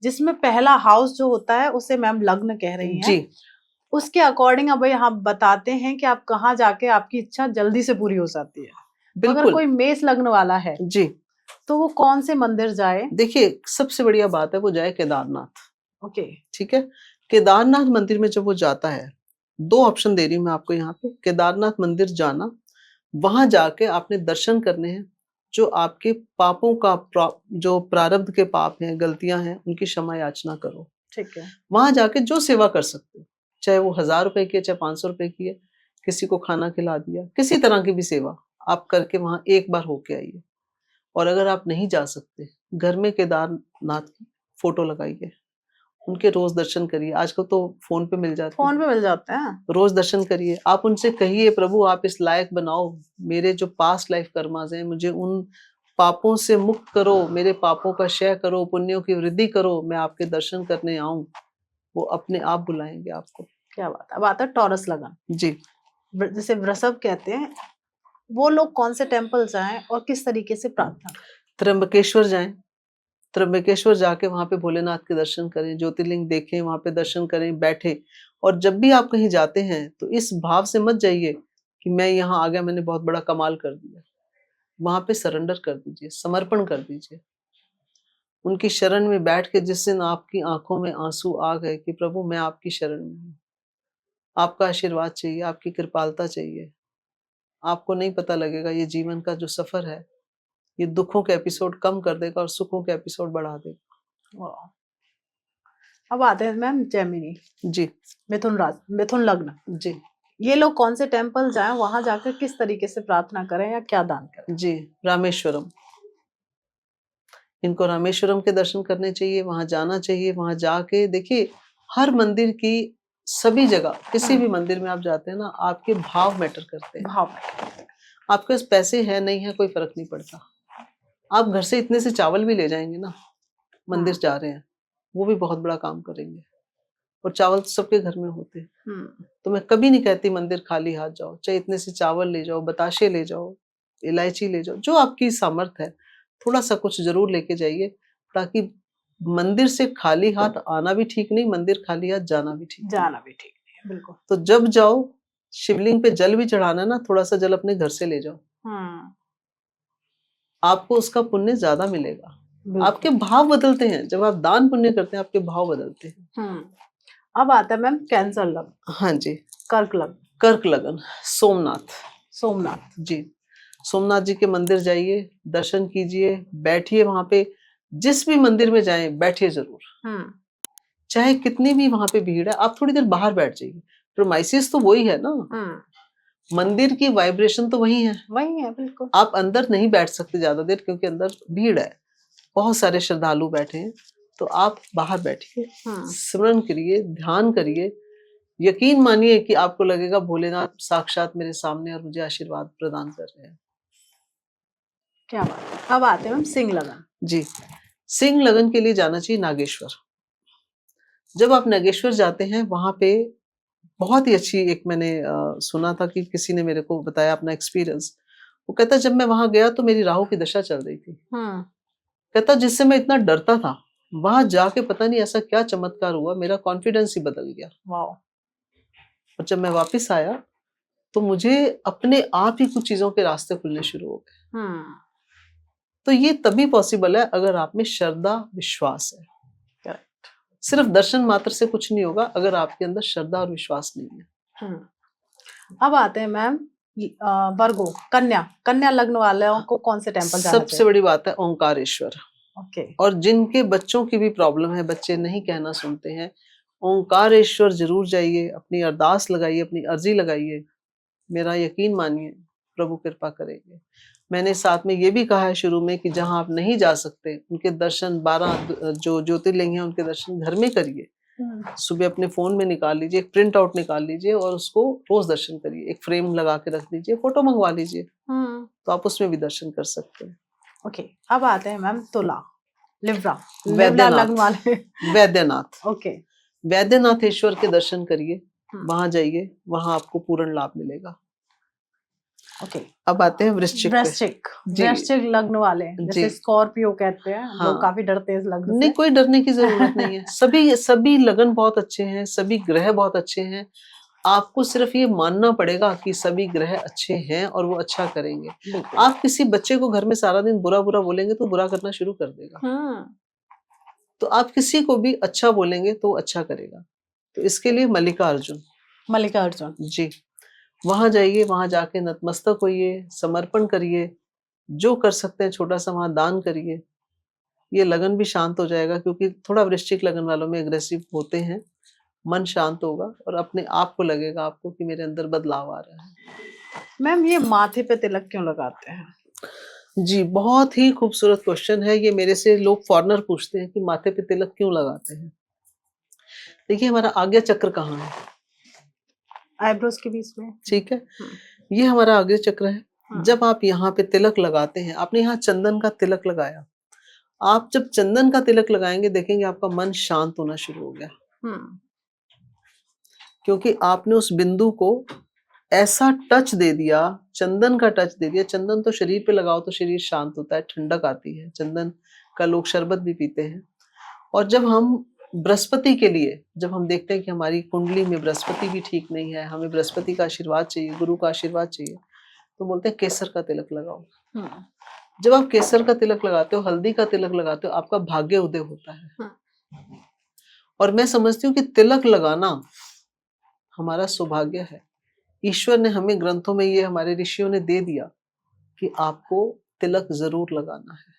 जिसमें पहला हाउस जो होता है उसे मैम लग्न कह रही हैं जी। उसके अकॉर्डिंग अब हम बताते हैं कि आप कहाँ जाके आपकी इच्छा जल्दी से पूरी हो जाती है। तो अगर कोई मेष लग्न वाला है जी, तो वो कौन से मंदिर जाए? देखिए, सबसे बढ़िया बात है वो जाए केदारनाथ। ओके, ठीक है। केदारनाथ मंदिर में जब वो जाता है, 2 ऑप्शन दे रही हूँ मैं आपको यहाँ पे। केदारनाथ मंदिर जाना, वहां जाके आपने दर्शन करने हैं, जो आपके पापों का जो प्रारब्ध के पाप हैं, गलतियां हैं, उनकी क्षमा याचना करो। ठीक है। वहां जाके जो सेवा कर सकते हो, चाहे वो 1000 रुपए की है, चाहे 500 रुपए की है, किसी को खाना खिला दिया, किसी तरह की भी सेवा आप करके वहां एक बार होके आइए। और अगर आप नहीं जा सकते, घर में केदारनाथ की फोटो लगाइए, उनके रोज दर्शन करिए। आजकल तो फोन पे मिल जाते हैं, फोन पे मिल जाते हैं, रोज दर्शन करिए। आप उनसे कहिए प्रभु आप इस लायक बनाओ, मेरे जो पास्ट लाइफ कर्मास हैं मुझे उन पापों से मुक्त करो, मेरे पापों का क्षय करो, पुण्यों की वृद्धि करो, मैं आपके दर्शन करने आऊं। वो अपने आप बुलाएंगे आपको। क्या बात है। अब आता है टॉरस लगन, जी। जिसे वृषभ कहते हैं, वो लोग कौन से टेम्पल जाएं और किस तरीके से प्रार्थना करें? त्र्यंबकेश्वर जाएं, त्र्यंबकेश्वर जाके वहां पे भोलेनाथ के दर्शन करें, ज्योतिर्लिंग देखें, वहां पे दर्शन करें, बैठे। और जब भी आप कहीं जाते हैं तो इस भाव से मत जाइए कि मैं यहाँ आ गया, मैंने बहुत बड़ा कमाल कर दिया। वहां पे सरेंडर कर दीजिए, समर्पण कर दीजिए। उनकी शरण में बैठ के जिस दिन आपकी आंखों में आंसू आ गए कि प्रभु मैं आपकी शरण में हूँ, आपका आशीर्वाद चाहिए, आपकी कृपालता चाहिए, आपको नहीं पता लगेगा ये जीवन का जो सफर है, ये दुखों के एपिसोड कम कर देगा और सुखों के एपिसोड बढ़ा देगा। वाह। अब आते हैं मैम जेमिनी, जी। मिथुन लग्न, जी। ये लोग कौन से टेम्पल जाएं, वहां जाकर किस तरीके से प्रार्थना करें या क्या दान करें? जी। रामेश्वरम, इनको रामेश्वरम के दर्शन करने चाहिए, वहां जाना चाहिए। वहां जाके देखिए, हर मंदिर की, सभी जगह किसी भी मंदिर में आप जाते हैं ना, आपके भाव मैटर करते हैं। भाव। आपके पास पैसे है नहीं है कोई फर्क नहीं पड़ता, आप घर से इतने से चावल भी ले जाएंगे ना, मंदिर जा रहे हैं, वो भी बहुत बड़ा काम करेंगे। और चावल तो सबके घर में होते हैं। तो मैं कभी नहीं कहती मंदिर खाली हाथ जाओ, चाहे इतने से चावल ले जाओ, बताशे ले जाओ, इलायची ले जाओ, जो आपकी सामर्थ है, थोड़ा सा कुछ जरूर लेके जाइए, ताकि मंदिर से खाली हाथ आना भी ठीक नहीं, मंदिर खाली हाथ जाना भी ठीक नहीं। जाना भी ठीक नहीं है, बिल्कुल। तो जब जाओ, शिवलिंग पे जल भी चढ़ाना है ना, थोड़ा सा जल अपने घर से ले जाओ, आपको उसका पुण्य ज्यादा मिलेगा। आपके भाव बदलते हैं, जब आप दान पुण्य करते हैं आपके भाव बदलते हैं। अब आता है मैम कैंसर लग्न। हाँ जी। कर्क लग्न। कर्क लगन, सोमनाथ। सोमनाथ जी। सोमनाथ जी के मंदिर जाइए, दर्शन कीजिए, बैठिए वहां पे, जिस भी मंदिर में जाएं बैठिए जरूर, चाहे कितनी भी वहां पे भीड़ है, आप थोड़ी देर बाहर बैठ जाइए। प्रोमाइसिस तो वही है ना, मंदिर की वाइब्रेशन तो वही है, बिल्कुल। आप अंदर नहीं बैठ सकते ज्यादा देर, क्योंकि अंदर भीड़ है, बहुत सारे श्रद्धालु बैठे हैं। तो आप बाहर बैठिए, स्मरण करिए, ध्यान करिए, यकीन मानिए कि आपको लगेगा भोलेनाथ साक्षात मेरे सामने और मुझे आशीर्वाद प्रदान कर रहे हैं। क्या बात है। अब आते हैं हम सिंह लगन। जी। सिंह लगन के लिए जाना चाहिए नागेश्वर। जब आप नागेश्वर जाते हैं, वहां पे बहुत ही अच्छी एक मैंने सुना था कि किसी ने मेरे को बताया अपना एक्सपीरियंस। वो कहता जब मैं वहां गया तो मेरी राहु की दशा चल रही थी। कहता जिससे मैं इतना डरता था, वहां जाके पता नहीं ऐसा क्या चमत्कार हुआ, मेरा कॉन्फिडेंस ही बदल गया। और जब मैं वापस आया तो मुझे अपने आप ही कुछ चीजों के रास्ते खुलने शुरू हो गए। तो ये तभी पॉसिबल है अगर आप में श्रद्धा विश्वास है। सिर्फ दर्शन मात्र से कुछ नहीं होगा अगर आपके अंदर श्रद्धा और विश्वास नहीं है। अब आते हैं मैम वर्गो, कन्या लग्न वालों को कौन से टेम्पल जाना चाहिए? सबसे बड़ी बात है ओंकारेश्वर। ओके। और जिनके बच्चों की भी प्रॉब्लम है, बच्चे नहीं कहना सुनते हैं, ओंकारेश्वर जरूर जाइए, अपनी अरदास लगाइए, अपनी अर्जी लगाइए, मेरा यकीन मानिए प्रभु कृपा करेंगे। मैंने साथ में ये भी कहा है शुरू में कि जहां आप नहीं जा सकते, उनके दर्शन 12 जो ज्योतिर्लिंग हैं उनके दर्शन घर में करिए। सुबह अपने फोन में निकाल लीजिए, एक प्रिंट आउट निकाल लीजिए और उसको रोज दर्शन करिए, एक फ्रेम लगा के रख दीजिए, फोटो मंगवा लीजिए, तो आप उसमें भी दर्शन कर सकते हैं। ओके। अब आते हैं मैम तुला, लिब्रा वैद्यनाथ। लग्न वाले। वैद्यनाथ। ओके। वैद्यनाथेश्वर के दर्शन करिए, वहां जाइए, वहां आपको पूर्ण लाभ मिलेगा। ओके। अब आते हैं वृश्चिक पे। वृश्चिक लग्न वाले, जैसे स्कॉर्पियो कहते हैं, लोग काफी डरते हैं इस लग्न से। नहीं, कोई डरने की जरूरत नहीं है। सभी लगन बहुत अच्छे हैं, सभी ग्रह बहुत अच्छे हैं। आपको सिर्फ ये मानना पड़ेगा कि सभी ग्रह अच्छे हैं और वो अच्छा करेंगे। आप किसी बच्चे को घर में सारा दिन बुरा बुरा बोलेंगे तो बुरा करना शुरू कर देगा। तो आप किसी को भी अच्छा बोलेंगे तो अच्छा करेगा। तो इसके लिए मल्लिकार्जुन जी, वहां जाइए, वहां जाके नतमस्तक होइए, समर्पण करिए, जो कर सकते हैं छोटा सा वहां दान करिए। ये लगन भी शांत हो जाएगा, क्योंकि थोड़ा वृश्चिक लगन वालों में एग्रेसिव होते हैं। मन शांत होगा और अपने आप को लगेगा आपको कि मेरे अंदर बदलाव आ रहा है। मैम ये माथे पे तिलक क्यों लगाते हैं? जी, बहुत ही खूबसूरत क्वेश्चन है ये। मेरे से लोग फॉरेनर पूछते हैं कि माथे पे तिलक क्यों लगाते हैं। देखिए, हमारा आज्ञा चक्र कहाँ है? आईब्रोज के बीच में। ठीक है, ये हमारा आज्ञा चक्र है। जब आप यहाँ पे तिलक लगाते हैं, आपने यहाँ चंदन का तिलक लगाया, आप जब चंदन का तिलक लगाएंगे देखेंगे आपका मन शांत होना शुरू हो गया। क्योंकि आपने उस बिंदु को ऐसा टच दे दिया, चंदन का टच दे दिया। चंदन तो शरीर पे लगाओ तो शरीर शांत होता है, ठंडक आती है। चंदन का लोग शरबत भी पीते हैं। और जब हम बृहस्पति के लिए, जब हम देखते हैं कि हमारी कुंडली में बृहस्पति भी ठीक नहीं है, हमें बृहस्पति का आशीर्वाद चाहिए, गुरु का आशीर्वाद चाहिए, तो बोलते हैं केसर का तिलक लगाओ। हम्म, जब आप केसर का तिलक लगाते हो, हल्दी का तिलक लगाते हो, आपका भाग्य उदय होता है। हम्म, और मैं समझती हूँ कि तिलक लगाना हमारा सौभाग्य है। ईश्वर ने हमें ग्रंथों में, ये हमारे ऋषियों ने दे दिया कि आपको तिलक जरूर लगाना है।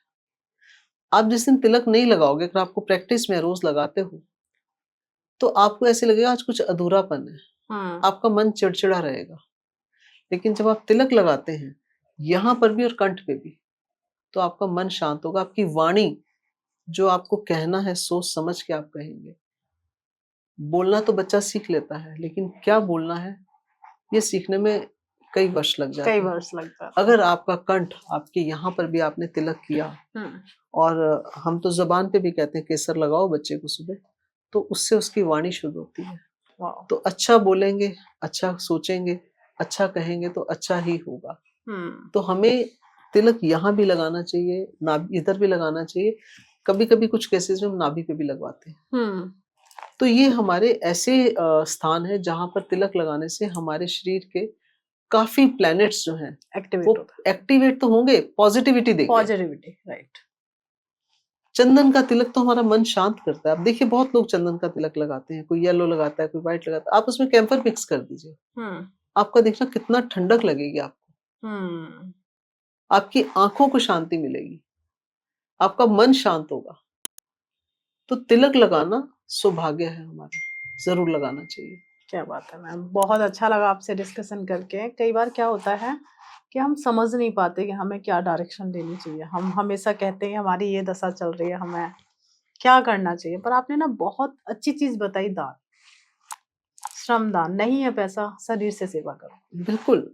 आप जिस दिन तिलक नहीं लगाओगे, अगर आपको प्रैक्टिस में रोज लगाते हो, तो आपको ऐसे लगेगा आज कुछ अधूरापन है, आपका मन चिड़चिड़ा रहेगा। लेकिन जब आप तिलक लगाते हैं, यहाँ पर भी और कंठ पे भी, तो आपका मन शांत होगा। आपकी वाणी, जो आपको कहना है, सोच समझ के आप कहेंगे। बोलना तो बच्चा सीख लेता है, लेकिन क्या बोलना है, ये सीखने में कई वर्ष लग जाते कई हैं। वर्ष लगता है। अगर आपका कंठ, आपके यहाँ पर भी आपने तिलक किया, और हम तो जबान पे भी कहते हैं केसर लगाओ बच्चे को सुबह, तो उससे उसकी वाणी शुद्ध होती है। वाह। तो अच्छा बोलेंगे, अच्छा सोचेंगे, अच्छा कहेंगे तो अच्छा ही होगा। तो हमें तिलक यहाँ भी लगाना चाहिए, नाभि इधर भी लगाना चाहिए। कभी कभी कुछ केसेस में हम नाभि पे भी लगवाते हैं। तो ये हमारे ऐसे स्थान है जहां पर तिलक लगाने से हमारे शरीर के काफी प्लैनेट्स जो हैं एक्टिवेट वो होता है। एक्टिवेट तो होंगे, पॉजिटिविटी देंगे। Positivity, right. चंदन का तिलक तो हमारा मन शांत करता है। आप देखिए बहुत लोग चंदन का तिलक लगाते हैं, कोई येलो लगाता है, कोई व्हाइट लगाता है। आप उसमें कैम्फर मिक्स कर दीजिए, आपका देखना कितना ठंडक लगेगी आपको। आपकी आंखों को शांति मिलेगी, आपका मन शांत होगा। तो तिलक लगाना सौभाग्य है हमारा, जरूर लगाना चाहिए। क्या बात है मैम, बहुत अच्छा लगा आपसे डिस्कशन करके। कई बार क्या होता है कि हम समझ नहीं पाते कि हमें क्या डायरेक्शन लेनी चाहिए। हम हमेशा कहते हैं हमारी ये दशा चल रही है, हमें क्या करना चाहिए। पर आपने ना बहुत अच्छी चीज बताई, दान, श्रमदान। नहीं है पैसा, शरीर से सेवा करो। बिल्कुल।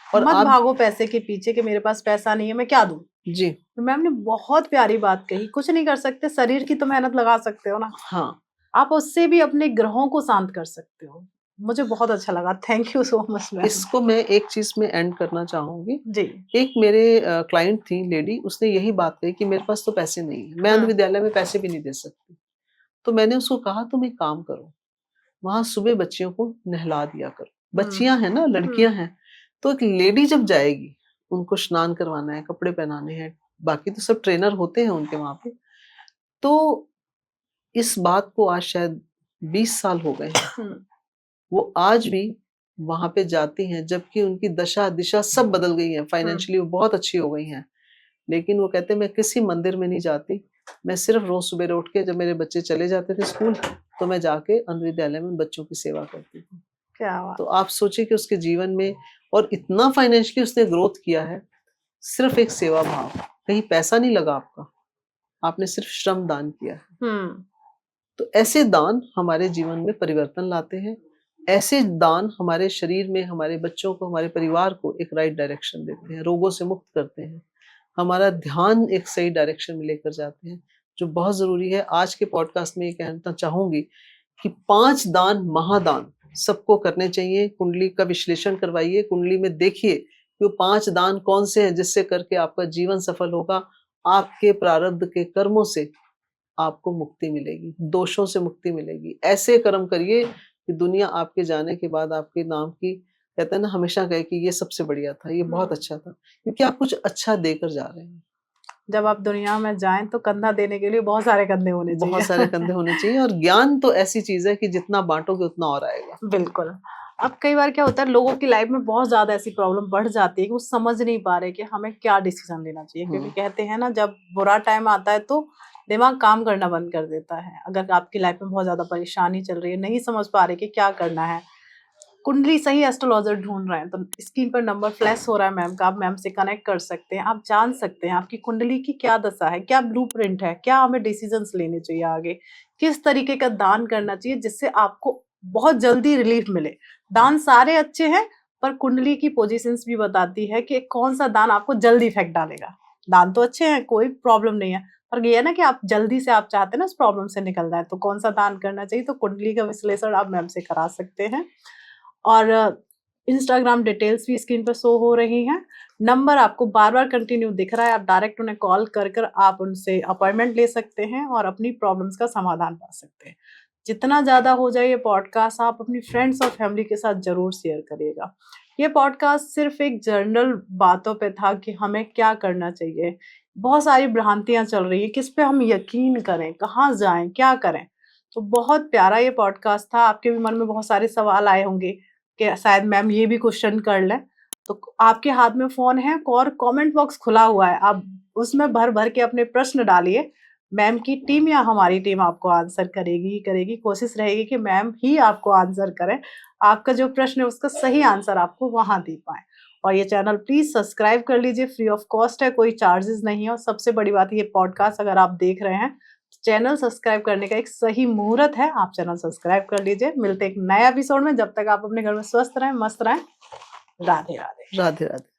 और मत आप भागो पैसे के पीछे कि मेरे पास पैसा नहीं है, मैं क्या दूं। जी तो मैम ने बहुत प्यारी बात कही। कुछ नहीं कर सकते, शरीर की तो मेहनत लगा सकते हो ना। हाँ, आप उससे भी अपने ग्रहों को शांत कर सकते हो। मुझे बहुत अच्छा लगा। Thank you so much ma'am. इसको मैं एक चीज में एंड करना चाहूंगी। जी। एक मेरे क्लाइंट थी लेडी, उसने यही बात कही कि मेरे पास तो पैसे नहीं है, मैं अंध विद्यालय में पैसे भी नहीं दे सकती। तो मैंने उसको कहा तुम एक काम करो, वहां सुबह बच्चियों को नहला दिया करो। बच्चियां हैं ना, लड़कियां हैं, तो एक लेडी जब जाएगी, उनको स्नान करवाना है, कपड़े पहनाने हैं, बाकी तो सब ट्रेनर होते हैं उनके वहां पे। तो इस बात को आज शायद 20 साल हो गए हैं, वो आज भी वहां पे जाती हैं, जबकि उनकी दशा दिशा सब बदल गई है। फाइनेंशियली वो बहुत अच्छी हो गई हैं, लेकिन वो कहते मैं किसी मंदिर में नहीं जाती, मैं सिर्फ रोज सुबह उठ के, जब मेरे बच्चे चले जाते थे स्कूल, तो मैं जाके अंध विद्यालय में बच्चों की सेवा करती थी। क्या बात। तो आप सोचिए कि उसके जीवन में, और इतना फाइनेंशियली उसने ग्रोथ किया है, सिर्फ एक सेवा भाव, कहीं पैसा नहीं लगा आपका, आपने सिर्फ श्रम दान किया है। तो ऐसे दान हमारे जीवन में परिवर्तन लाते हैं। ऐसे दान हमारे शरीर में, हमारे बच्चों को, हमारे परिवार को एक राइट डायरेक्शन देते हैं, रोगों से मुक्त करते हैं, हमारा ध्यान एक सही डायरेक्शन में लेकर जाते हैं, जो बहुत जरूरी है। आज के पॉडकास्ट में ये कहना चाहूंगी कि 5 दान महादान सबको करने चाहिए। कुंडली का विश्लेषण करवाइए, कुंडली में देखिए कि वो 5 दान कौन से हैं, जिससे करके आपका जीवन सफल होगा। आपके प्रारब्ध के कर्मों से आपको मुक्ति मिलेगी, दोषों से मुक्ति मिलेगी। ऐसे कर्म करिए कि दुनिया आपके जाने के बाद आपके नाम की, कहते हैं ना, हमेशा कहे कि ये सबसे बढ़िया था, ये बहुत अच्छा था, क्योंकि आप कुछ अच्छा देकर जा रहे हैं। जब आप दुनिया में जाएं तो कंधा देने के लिए बहुत सारे कंधे होने चाहिए। बहुत सारे कंधे होने चाहिए, और ज्ञान तो ऐसी चीज है कि जितना बांटोगे उतना और आएगा। बिल्कुल। अब कई बार क्या होता है, लोगों की लाइफ में बहुत ज्यादा ऐसी प्रॉब्लम बढ़ जाती है कि वो समझ नहीं पा रहे कि हमें क्या डिसीजन लेना चाहिए। क्योंकि कहते हैं ना, जब बुरा टाइम आता है तो दिमाग काम करना बंद कर देता है। अगर आपकी लाइफ में बहुत ज्यादा परेशानी चल रही है, नहीं समझ पा रहे कि क्या करना है, कुंडली सही एस्ट्रोलॉजर ढूंढ रहे हैं, तो स्क्रीन पर नंबर फ्लैश हो रहा है मैम का, आप मैम से कनेक्ट कर सकते हैं। आप जान सकते हैं आपकी कुंडली की क्या दशा है, क्या ब्लूप्रिंट है, क्या हमें डिसीजंस लेने चाहिए आगे, किस तरीके का दान करना चाहिए जिससे आपको बहुत जल्दी रिलीफ मिले। दान सारे अच्छे हैं, पर कुंडली की पोजीशंस भी बताती है कि कौन सा दान आपको जल्दी इफेक्ट डालेगा। दान तो अच्छे हैं, कोई प्रॉब्लम नहीं है, पर ये है ना कि आप जल्दी से आप चाहते हैं ना उस प्रॉब्लम से निकल जाए, तो कौन सा दान करना चाहिए, तो कुंडली का विश्लेषण आप मैम से करा सकते हैं। और इंस्टाग्राम डिटेल्स भी स्क्रीन पर शो हो रही हैं। नंबर आपको बार-बार कंटिन्यू दिख रहा है, आप डायरेक्ट उन्हें कॉल कर आप उनसे अपॉइंटमेंट ले सकते हैं और अपनी प्रॉब्लम्स का समाधान पा सकते हैं। जितना ज़्यादा हो जाए ये पॉडकास्ट आप अपनी फ्रेंड्स और फैमिली के साथ ज़रूर शेयर करिएगा। ये पॉडकास्ट सिर्फ़ एक जनरल बातों पे था कि हमें क्या करना चाहिए। बहुत सारी भ्रांतियाँ चल रही हैं, किस पे हम यकीन करें, कहाँ जाएँ, क्या करें? तो बहुत प्यारा ये पॉडकास्ट था, आपके भी मन में बहुत सारे सवाल आए होंगे कि शायद मैम ये भी क्वेश्चन कर लें। तो आपके हाथ में फ़ोन है और कमेंट बॉक्स खुला हुआ है, आप उसमें भर-भर के अपने प्रश्न डालिए। मैम की टीम या हमारी टीम आपको आंसर करेगी ही करेगी। कोशिश रहेगी कि मैम ही आपको आंसर करें। आपका जो प्रश्न है उसका सही आंसर आपको वहाँ दे पाएँ। और ये चैनल प्लीज़ सब्सक्राइब कर लीजिए, फ्री ऑफ कॉस्ट है, कोई चार्जेस नहीं है और सबसे बड़ी बात ये पॉडकास्ट अगर आप देख रहे हैं, चैनल सब्सक्राइब करने का एक सही मुहूर्त है, आप चैनल सब्सक्राइब कर लीजिए। मिलते हैं एक नए एपिसोड में, जब तक आप अपने घर में स्वस्थ रहें, मस्त रहें। राधे-राधे। राधे राधे।